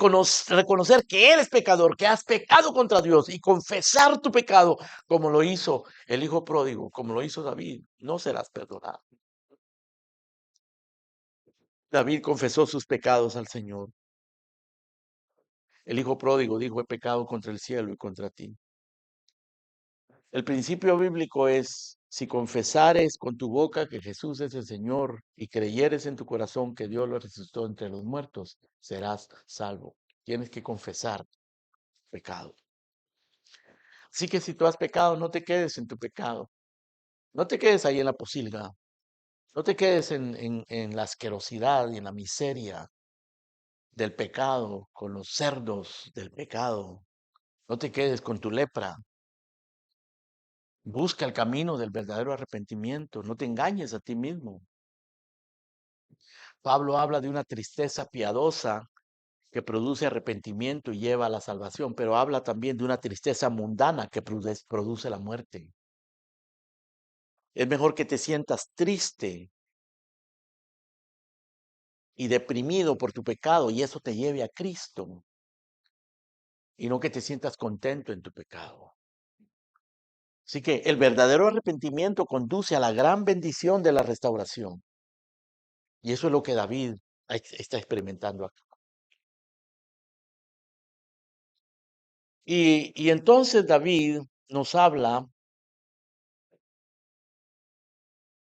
reconocer que eres pecador, que has pecado contra Dios y confesar tu pecado, como lo hizo el hijo pródigo, como lo hizo David, no serás perdonado. David confesó sus pecados al Señor. El hijo pródigo dijo, he pecado contra el cielo y contra ti. El principio bíblico es, si confesares con tu boca que Jesús es el Señor y creyeres en tu corazón que Dios lo resucitó entre los muertos, serás salvo. Tienes que confesar pecado. Así que si tú has pecado, no te quedes en tu pecado. No te quedes ahí en la posilga. No te quedes en la asquerosidad y en la miseria del pecado, con los cerdos del pecado. No te quedes con tu lepra. Busca el camino del verdadero arrepentimiento. No te engañes a ti mismo. Pablo habla de una tristeza piadosa que produce arrepentimiento y lleva a la salvación, pero habla también de una tristeza mundana que produce la muerte. Es mejor que te sientas triste y deprimido por tu pecado y eso te lleve a Cristo y no que te sientas contento en tu pecado. Así que el verdadero arrepentimiento conduce a la gran bendición de la restauración. Y eso es lo que David está experimentando acá. Y entonces David nos habla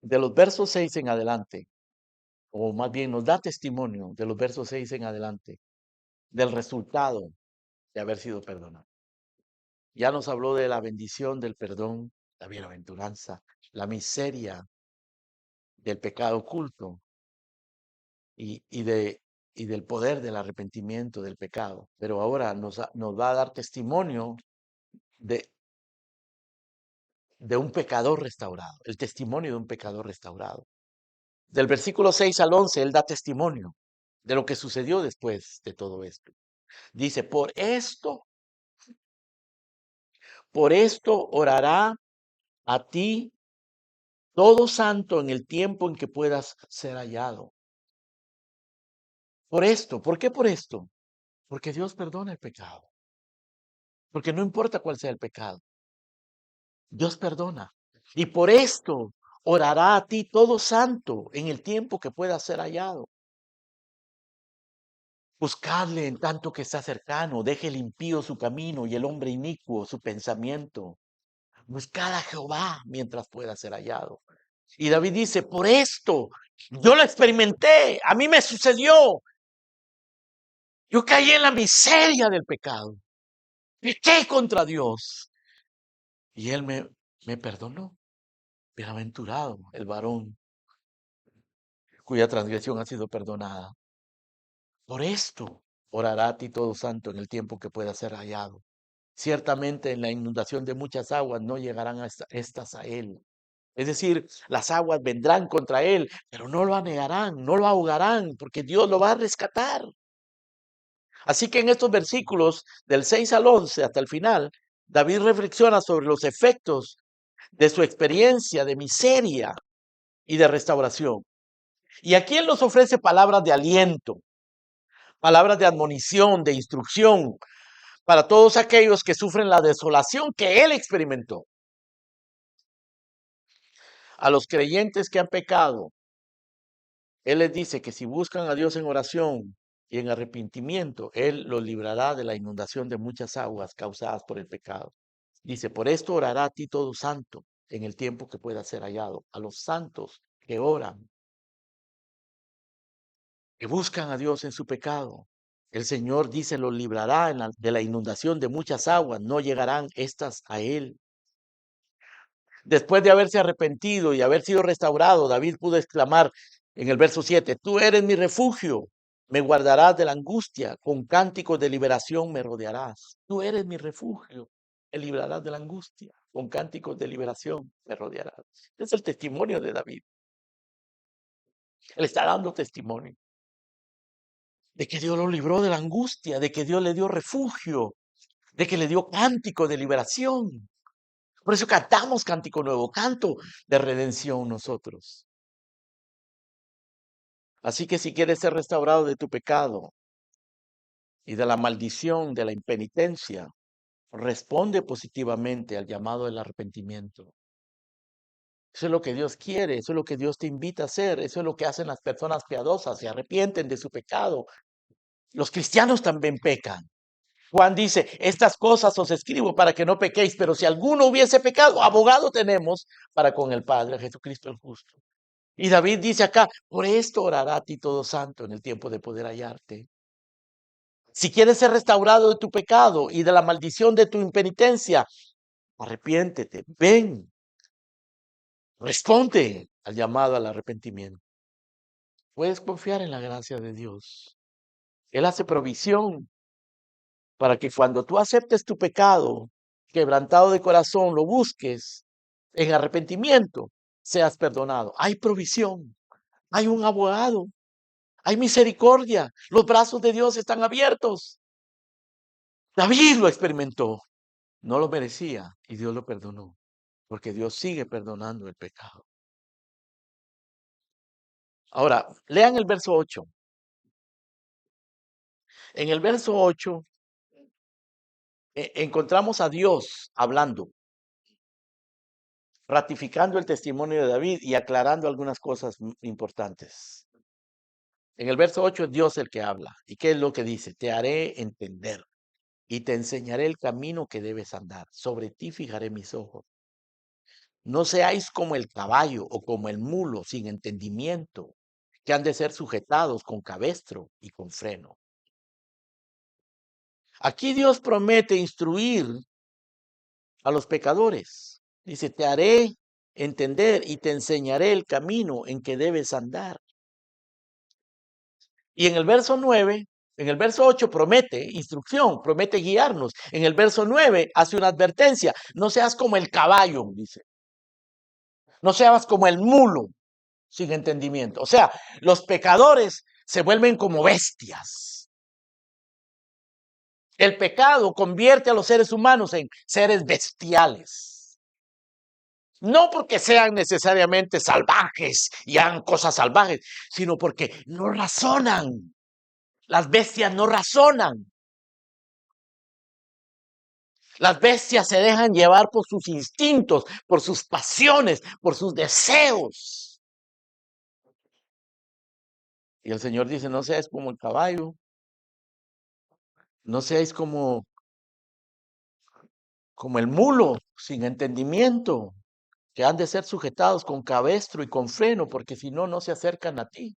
de los versos 6 en adelante, o más bien nos da testimonio de los versos 6 en adelante, del resultado de haber sido perdonado. Ya nos habló de la bendición del perdón, la bienaventuranza, la miseria del pecado oculto y y del poder del arrepentimiento del pecado. Pero ahora nos va a dar testimonio de, de un pecador restaurado, el testimonio de un pecador restaurado. Del versículo 6 al 11, él da testimonio de lo que sucedió después de todo esto. Dice, por esto orará a ti todo santo en el tiempo en que puedas ser hallado. Por esto, ¿por qué por esto? Porque Dios perdona el pecado. Porque no importa cuál sea el pecado, Dios perdona. Y por esto orará a ti todo santo en el tiempo que pueda ser hallado. Buscadle en tanto que está cercano, deje el impío su camino y el hombre inicuo su pensamiento. Buscad a Jehová mientras pueda ser hallado. Y David dice, por esto, yo lo experimenté, a mí me sucedió. Yo caí en la miseria del pecado. Pequé contra Dios. Y Él me perdonó. Bienaventurado el varón cuya transgresión ha sido perdonada. Por esto orará a ti todo santo en el tiempo que pueda ser hallado. Ciertamente en la inundación de muchas aguas no llegarán estas a él. Es decir, las aguas vendrán contra él, pero no lo anegarán, no lo ahogarán, porque Dios lo va a rescatar. Así que en estos versículos del 6 al 11 hasta el final, David reflexiona sobre los efectos de su experiencia de miseria y de restauración. Y aquí él nos ofrece palabras de aliento, palabras de admonición, de instrucción para todos aquellos que sufren la desolación que él experimentó. A los creyentes que han pecado, él les dice que si buscan a Dios en oración y en arrepentimiento, Él los librará de la inundación de muchas aguas causadas por el pecado. Dice, por esto orará a ti todo santo en el tiempo que pueda ser hallado. A los santos que oran, que buscan a Dios en su pecado. El Señor dice, los librará de la inundación de muchas aguas. No llegarán estas a Él. Después de haberse arrepentido y haber sido restaurado, David pudo exclamar en el verso 7, tú eres mi refugio, me guardarás de la angustia, con cánticos de liberación me rodearás. Tú eres mi refugio, me librarás de la angustia, con cánticos de liberación me rodearás. Es el testimonio de David. Él está dando testimonio de que Dios lo libró de la angustia, de que Dios le dio refugio, de que le dio cántico de liberación. Por eso cantamos cántico nuevo, canto de redención nosotros. Así que si quieres ser restaurado de tu pecado y de la maldición de la impenitencia, responde positivamente al llamado del arrepentimiento. Eso es lo que Dios quiere, eso es lo que Dios te invita a hacer, eso es lo que hacen las personas piadosas, se arrepienten de su pecado. Los cristianos también pecan. Juan dice, estas cosas os escribo para que no pequéis, pero si alguno hubiese pecado, abogado tenemos para con el Padre, Jesucristo el justo. Y David dice acá, por esto orará a ti todo santo en el tiempo de poder hallarte. Si quieres ser restaurado de tu pecado y de la maldición de tu impenitencia, arrepiéntete, ven, responde al llamado al arrepentimiento. Puedes confiar en la gracia de Dios. Él hace provisión para que cuando tú aceptes tu pecado, quebrantado de corazón, lo busques en arrepentimiento, seas perdonado. Hay provisión, hay un abogado, hay misericordia. Los brazos de Dios están abiertos. David lo experimentó. No lo merecía y Dios lo perdonó, porque Dios sigue perdonando el pecado. Ahora, lean el verso 8. En el verso 8 encontramos a Dios hablando, ratificando el testimonio de David y aclarando algunas cosas importantes. En el verso 8 es Dios el que habla. ¿Y qué es lo que dice? Te haré entender y te enseñaré el camino que debes andar. Sobre ti fijaré mis ojos. No seáis como el caballo o como el mulo sin entendimiento, que han de ser sujetados con cabestro y con freno. Aquí Dios promete instruir a los pecadores. Dice, te haré entender y te enseñaré el camino en que debes andar. Y en el verso 9, en el verso 8 promete instrucción, promete guiarnos. En el verso 9 hace una advertencia. No seas como el caballo, dice. No seas como el mulo sin entendimiento. O sea, los pecadores se vuelven como bestias. El pecado convierte a los seres humanos en seres bestiales. No porque sean necesariamente salvajes y hagan cosas salvajes, sino porque no razonan. Las bestias no razonan. Las bestias se dejan llevar por sus instintos, por sus pasiones, por sus deseos. Y el Señor dice, no seáis como el caballo, no seáis como el mulo, sin entendimiento, que han de ser sujetados con cabestro y con freno, porque si no, no se acercan a ti.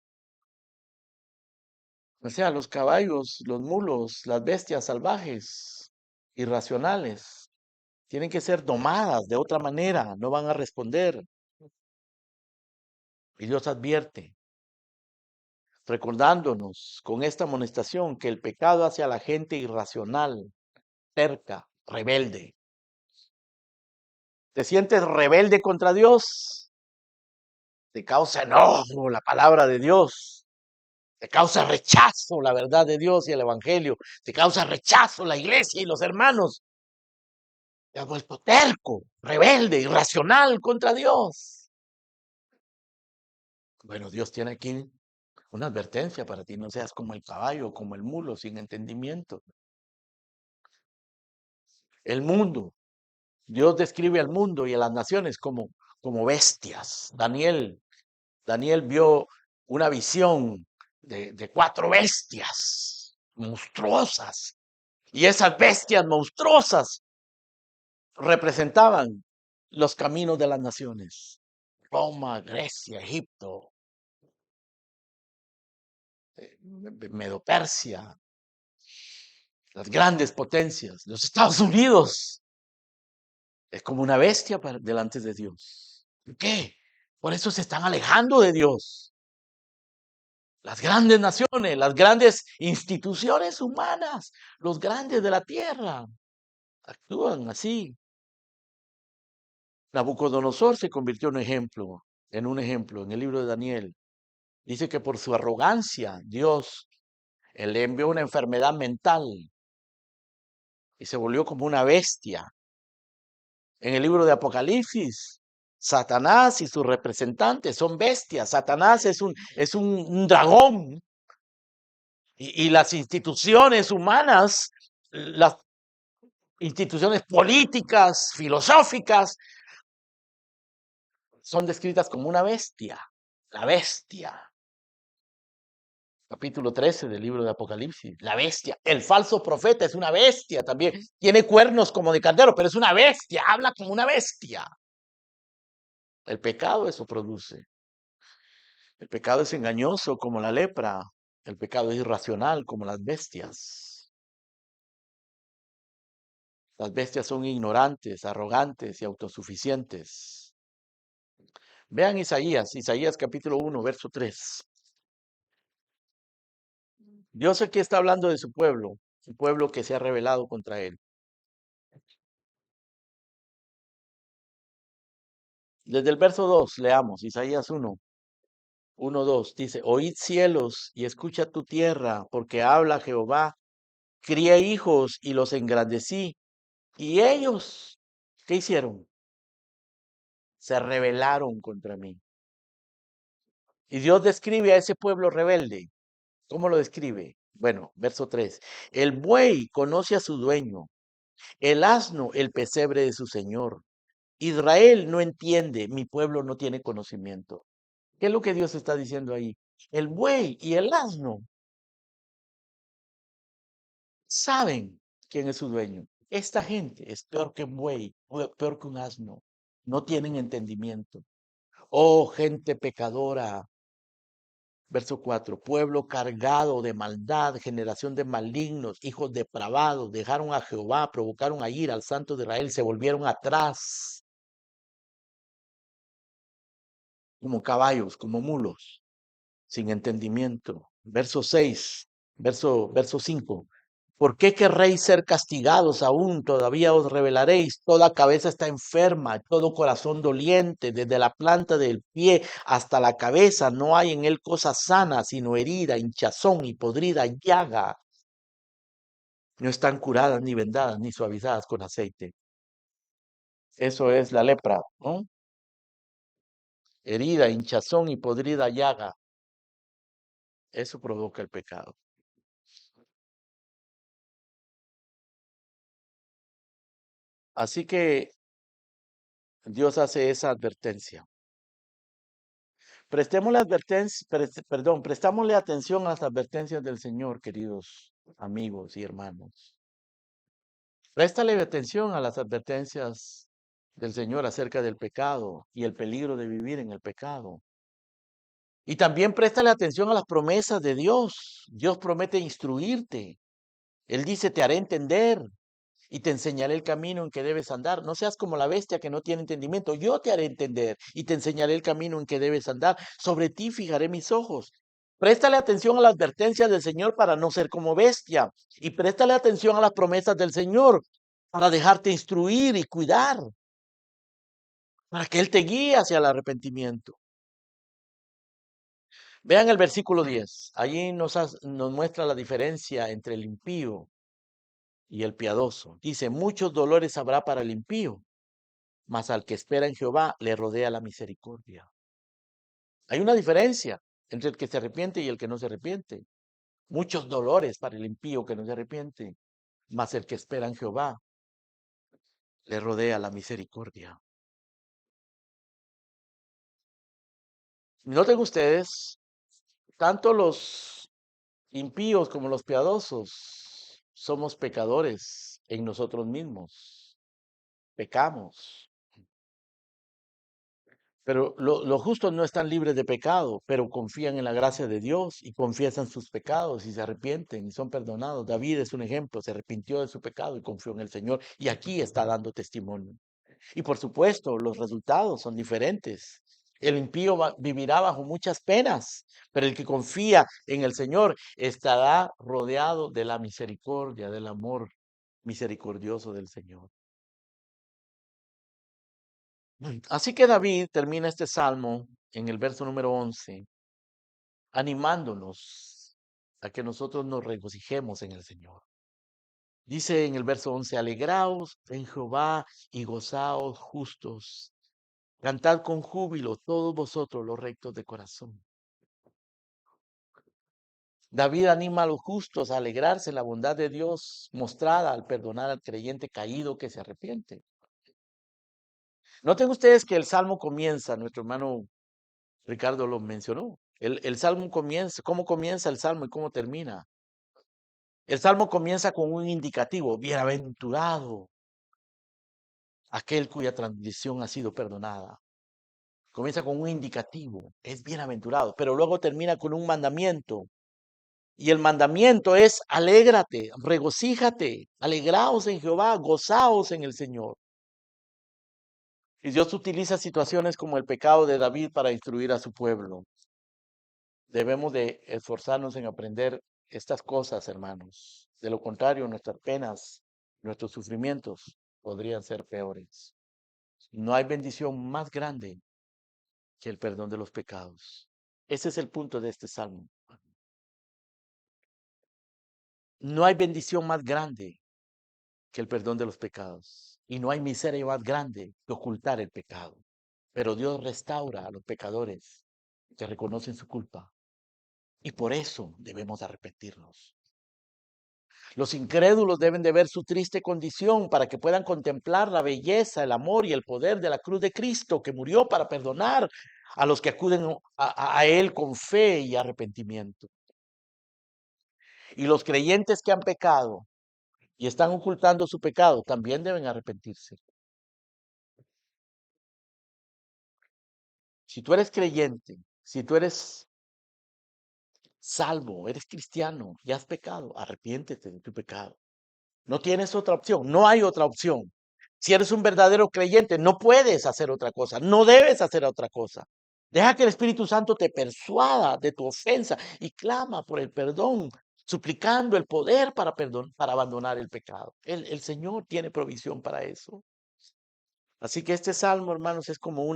O sea, los caballos, los mulos, las bestias salvajes, irracionales, tienen que ser domadas de otra manera, no van a responder. Y Dios advierte, recordándonos con esta amonestación que el pecado hace a la gente irracional, terca, rebelde. ¿Te sientes rebelde contra Dios? Te causa enojo la palabra de Dios. Te causa rechazo la verdad de Dios y el evangelio. Te causa rechazo la iglesia y los hermanos. Te has vuelto terco, rebelde, irracional contra Dios. Bueno, Dios tiene aquí una advertencia para ti. No seas como el caballo, como el mulo, sin entendimiento. El mundo. Dios describe al mundo y a las naciones como bestias. Daniel vio una visión de 4 bestias monstruosas. Y esas bestias monstruosas representaban los caminos de las naciones. Roma, Grecia, Egipto, Medo-Persia, las grandes potencias, los Estados Unidos. Es como una bestia delante de Dios. ¿Por qué? Por eso se están alejando de Dios. Las grandes naciones, las grandes instituciones humanas, los grandes de la tierra, actúan así. Nabucodonosor se convirtió en un ejemplo en el libro de Daniel. Dice que por su arrogancia, Dios le envió una enfermedad mental y se volvió como una bestia. En el libro de Apocalipsis, Satanás y sus representantes son bestias. Satanás es un dragón. Y las instituciones humanas, las instituciones políticas, filosóficas, son descritas como una bestia. La bestia. Capítulo 13 del libro de Apocalipsis. La bestia. El falso profeta es una bestia también. Tiene cuernos como de cordero, pero es una bestia. Habla como una bestia. El pecado eso produce. El pecado es engañoso como la lepra. El pecado es irracional como las bestias. Las bestias son ignorantes, arrogantes y autosuficientes. Vean Isaías capítulo 1, verso 3. Dios aquí está hablando de su pueblo que se ha rebelado contra él. Desde el verso 2 leamos Isaías 1, 2. Dice, oíd cielos y escucha tu tierra, porque habla Jehová. Crié hijos y los engrandecí. Y ellos, ¿qué hicieron? Se rebelaron contra mí. Y Dios describe a ese pueblo rebelde. ¿Cómo lo describe? Bueno, verso 3. El buey conoce a su dueño, el asno el pesebre de su señor. Israel no entiende, mi pueblo no tiene conocimiento. ¿Qué es lo que Dios está diciendo ahí? El buey y el asno saben quién es su dueño. Esta gente es peor que un buey, peor que un asno. No tienen entendimiento. Oh, gente pecadora. Verso 4, pueblo cargado de maldad, generación de malignos, hijos depravados, dejaron a Jehová, provocaron a ir al Santo de Israel, se volvieron atrás como caballos, como mulos, sin entendimiento. Verso 6, verso 5. ¿Por qué querréis ser castigados aún? Todavía os revelaréis. Toda cabeza está enferma, todo corazón doliente, desde la planta del pie hasta la cabeza. No hay en él cosa sana, sino herida, hinchazón y podrida llaga. No están curadas, ni vendadas, ni suavizadas con aceite. Eso es la lepra, ¿no? Herida, hinchazón y podrida llaga. Eso provoca el pecado. Así que Dios hace esa advertencia. Prestámosle atención a las advertencias del Señor, queridos amigos y hermanos. Préstale atención a las advertencias del Señor acerca del pecado y el peligro de vivir en el pecado. Y también préstale atención a las promesas de Dios. Dios promete instruirte. Él dice, te haré entender y te enseñaré el camino en que debes andar. No seas como la bestia que no tiene entendimiento. Yo te haré entender y te enseñaré el camino en que debes andar. Sobre ti fijaré mis ojos. Préstale atención a la advertencia del Señor para no ser como bestia. Y préstale atención a las promesas del Señor para dejarte instruir y cuidar, para que Él te guíe hacia el arrepentimiento. Vean el versículo 10. Allí nos muestra la diferencia entre el impío y el piadoso. Dice, muchos dolores habrá para el impío, mas al que espera en Jehová le rodea la misericordia. Hay una diferencia entre el que se arrepiente y el que no se arrepiente. Muchos dolores para el impío que no se arrepiente, mas el que espera en Jehová le rodea la misericordia. Noten ustedes, tanto los impíos como los piadosos somos pecadores en nosotros mismos. Pecamos. Pero los justos no están libres de pecado, pero confían en la gracia de Dios y confiesan sus pecados y se arrepienten y son perdonados. David es un ejemplo, se arrepintió de su pecado y confió en el Señor y aquí está dando testimonio. Y por supuesto, los resultados son diferentes. El impío vivirá bajo muchas penas, pero el que confía en el Señor estará rodeado de la misericordia, del amor misericordioso del Señor. Así que David termina este salmo en el verso número 11, animándonos a que nosotros nos regocijemos en el Señor. Dice en el verso 11, alegraos en Jehová y gozaos justos. Cantad con júbilo todos vosotros los rectos de corazón. David anima a los justos a alegrarse en la bondad de Dios mostrada al perdonar al creyente caído que se arrepiente. Noten ustedes que el salmo comienza, nuestro hermano Ricardo lo mencionó. El salmo comienza, ¿cómo comienza el salmo y cómo termina? El salmo comienza con un indicativo, bienaventurado aquel cuya transgresión ha sido perdonada. Comienza con un indicativo, es bienaventurado, pero luego termina con un mandamiento. Y el mandamiento es alégrate, regocíjate, alegraos en Jehová, gozaos en el Señor. Y Dios utiliza situaciones como el pecado de David para instruir a su pueblo. Debemos de esforzarnos en aprender estas cosas, hermanos. De lo contrario, nuestras penas, nuestros sufrimientos podrían ser peores. No hay bendición más grande que el perdón de los pecados. Ese es el punto de este salmo. No hay bendición más grande que el perdón de los pecados. Y no hay miseria más grande que ocultar el pecado. Pero Dios restaura a los pecadores que reconocen su culpa. Y por eso debemos arrepentirnos. Los incrédulos deben de ver su triste condición para que puedan contemplar la belleza, el amor y el poder de la cruz de Cristo que murió para perdonar a los que acuden a Él con fe y arrepentimiento. Y los creyentes que han pecado y están ocultando su pecado también deben arrepentirse. Si tú eres creyente, si tú eres salvo, eres cristiano y has pecado, arrepiéntete de tu pecado. No tienes otra opción, no hay otra opción. Si eres un verdadero creyente, no puedes hacer otra cosa, no debes hacer otra cosa. Deja que el Espíritu Santo te persuada de tu ofensa y clama por el perdón, suplicando el poder para abandonar el pecado. El Señor tiene provisión para eso. Así que este salmo, hermanos, es como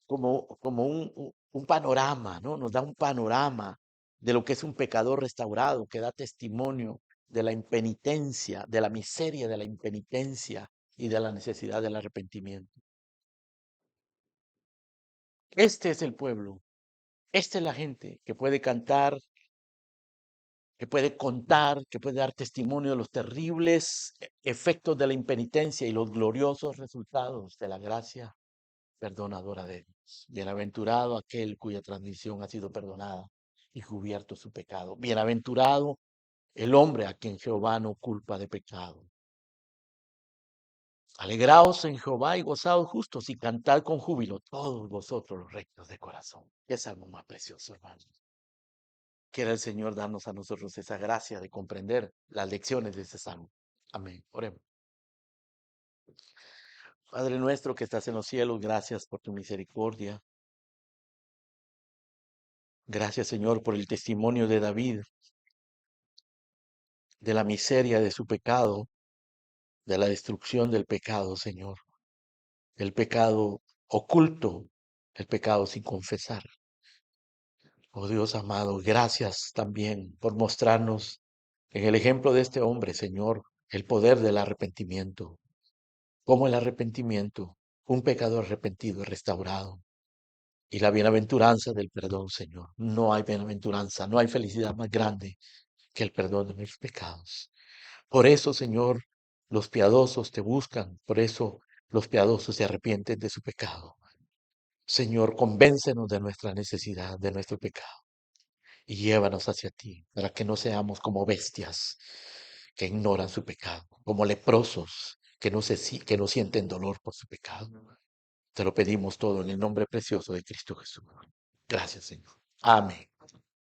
como un panorama, ¿no? Nos da un panorama de lo que es un pecador restaurado, que da testimonio de la impenitencia, de la miseria de la impenitencia y de la necesidad del arrepentimiento. Este es el pueblo, esta es la gente que puede cantar, que puede contar, que puede dar testimonio de los terribles efectos de la impenitencia y los gloriosos resultados de la gracia perdonadora de Dios. Bienaventurado aquel cuya transmisión ha sido perdonada y cubierto su pecado. Bienaventurado el hombre a quien Jehová no culpa de pecado. Alegraos en Jehová y gozaos justos y cantad con júbilo todos vosotros los rectos de corazón. Qué salmo más precioso, hermanos. Quiera el Señor darnos a nosotros esa gracia de comprender las lecciones de este salmo. Amén. Oremos. Padre nuestro que estás en los cielos, gracias por tu misericordia. Gracias, Señor, por el testimonio de David, de la miseria de su pecado, de la destrucción del pecado, Señor. El pecado oculto, el pecado sin confesar. Oh Dios amado, gracias también por mostrarnos en el ejemplo de este hombre, Señor, el poder del arrepentimiento. Como el arrepentimiento, un pecador arrepentido es restaurado. Y la bienaventuranza del perdón, Señor. No hay bienaventuranza, no hay felicidad más grande que el perdón de mis pecados. Por eso, Señor, los piadosos te buscan, por eso los piadosos se arrepienten de su pecado. Señor, convéncenos de nuestra necesidad, de nuestro pecado, y llévanos hacia ti, para que no seamos como bestias que ignoran su pecado, como leprosos que no sienten dolor por su pecado. Te lo pedimos todo en el nombre precioso de Cristo Jesús. Gracias, Señor. Amén.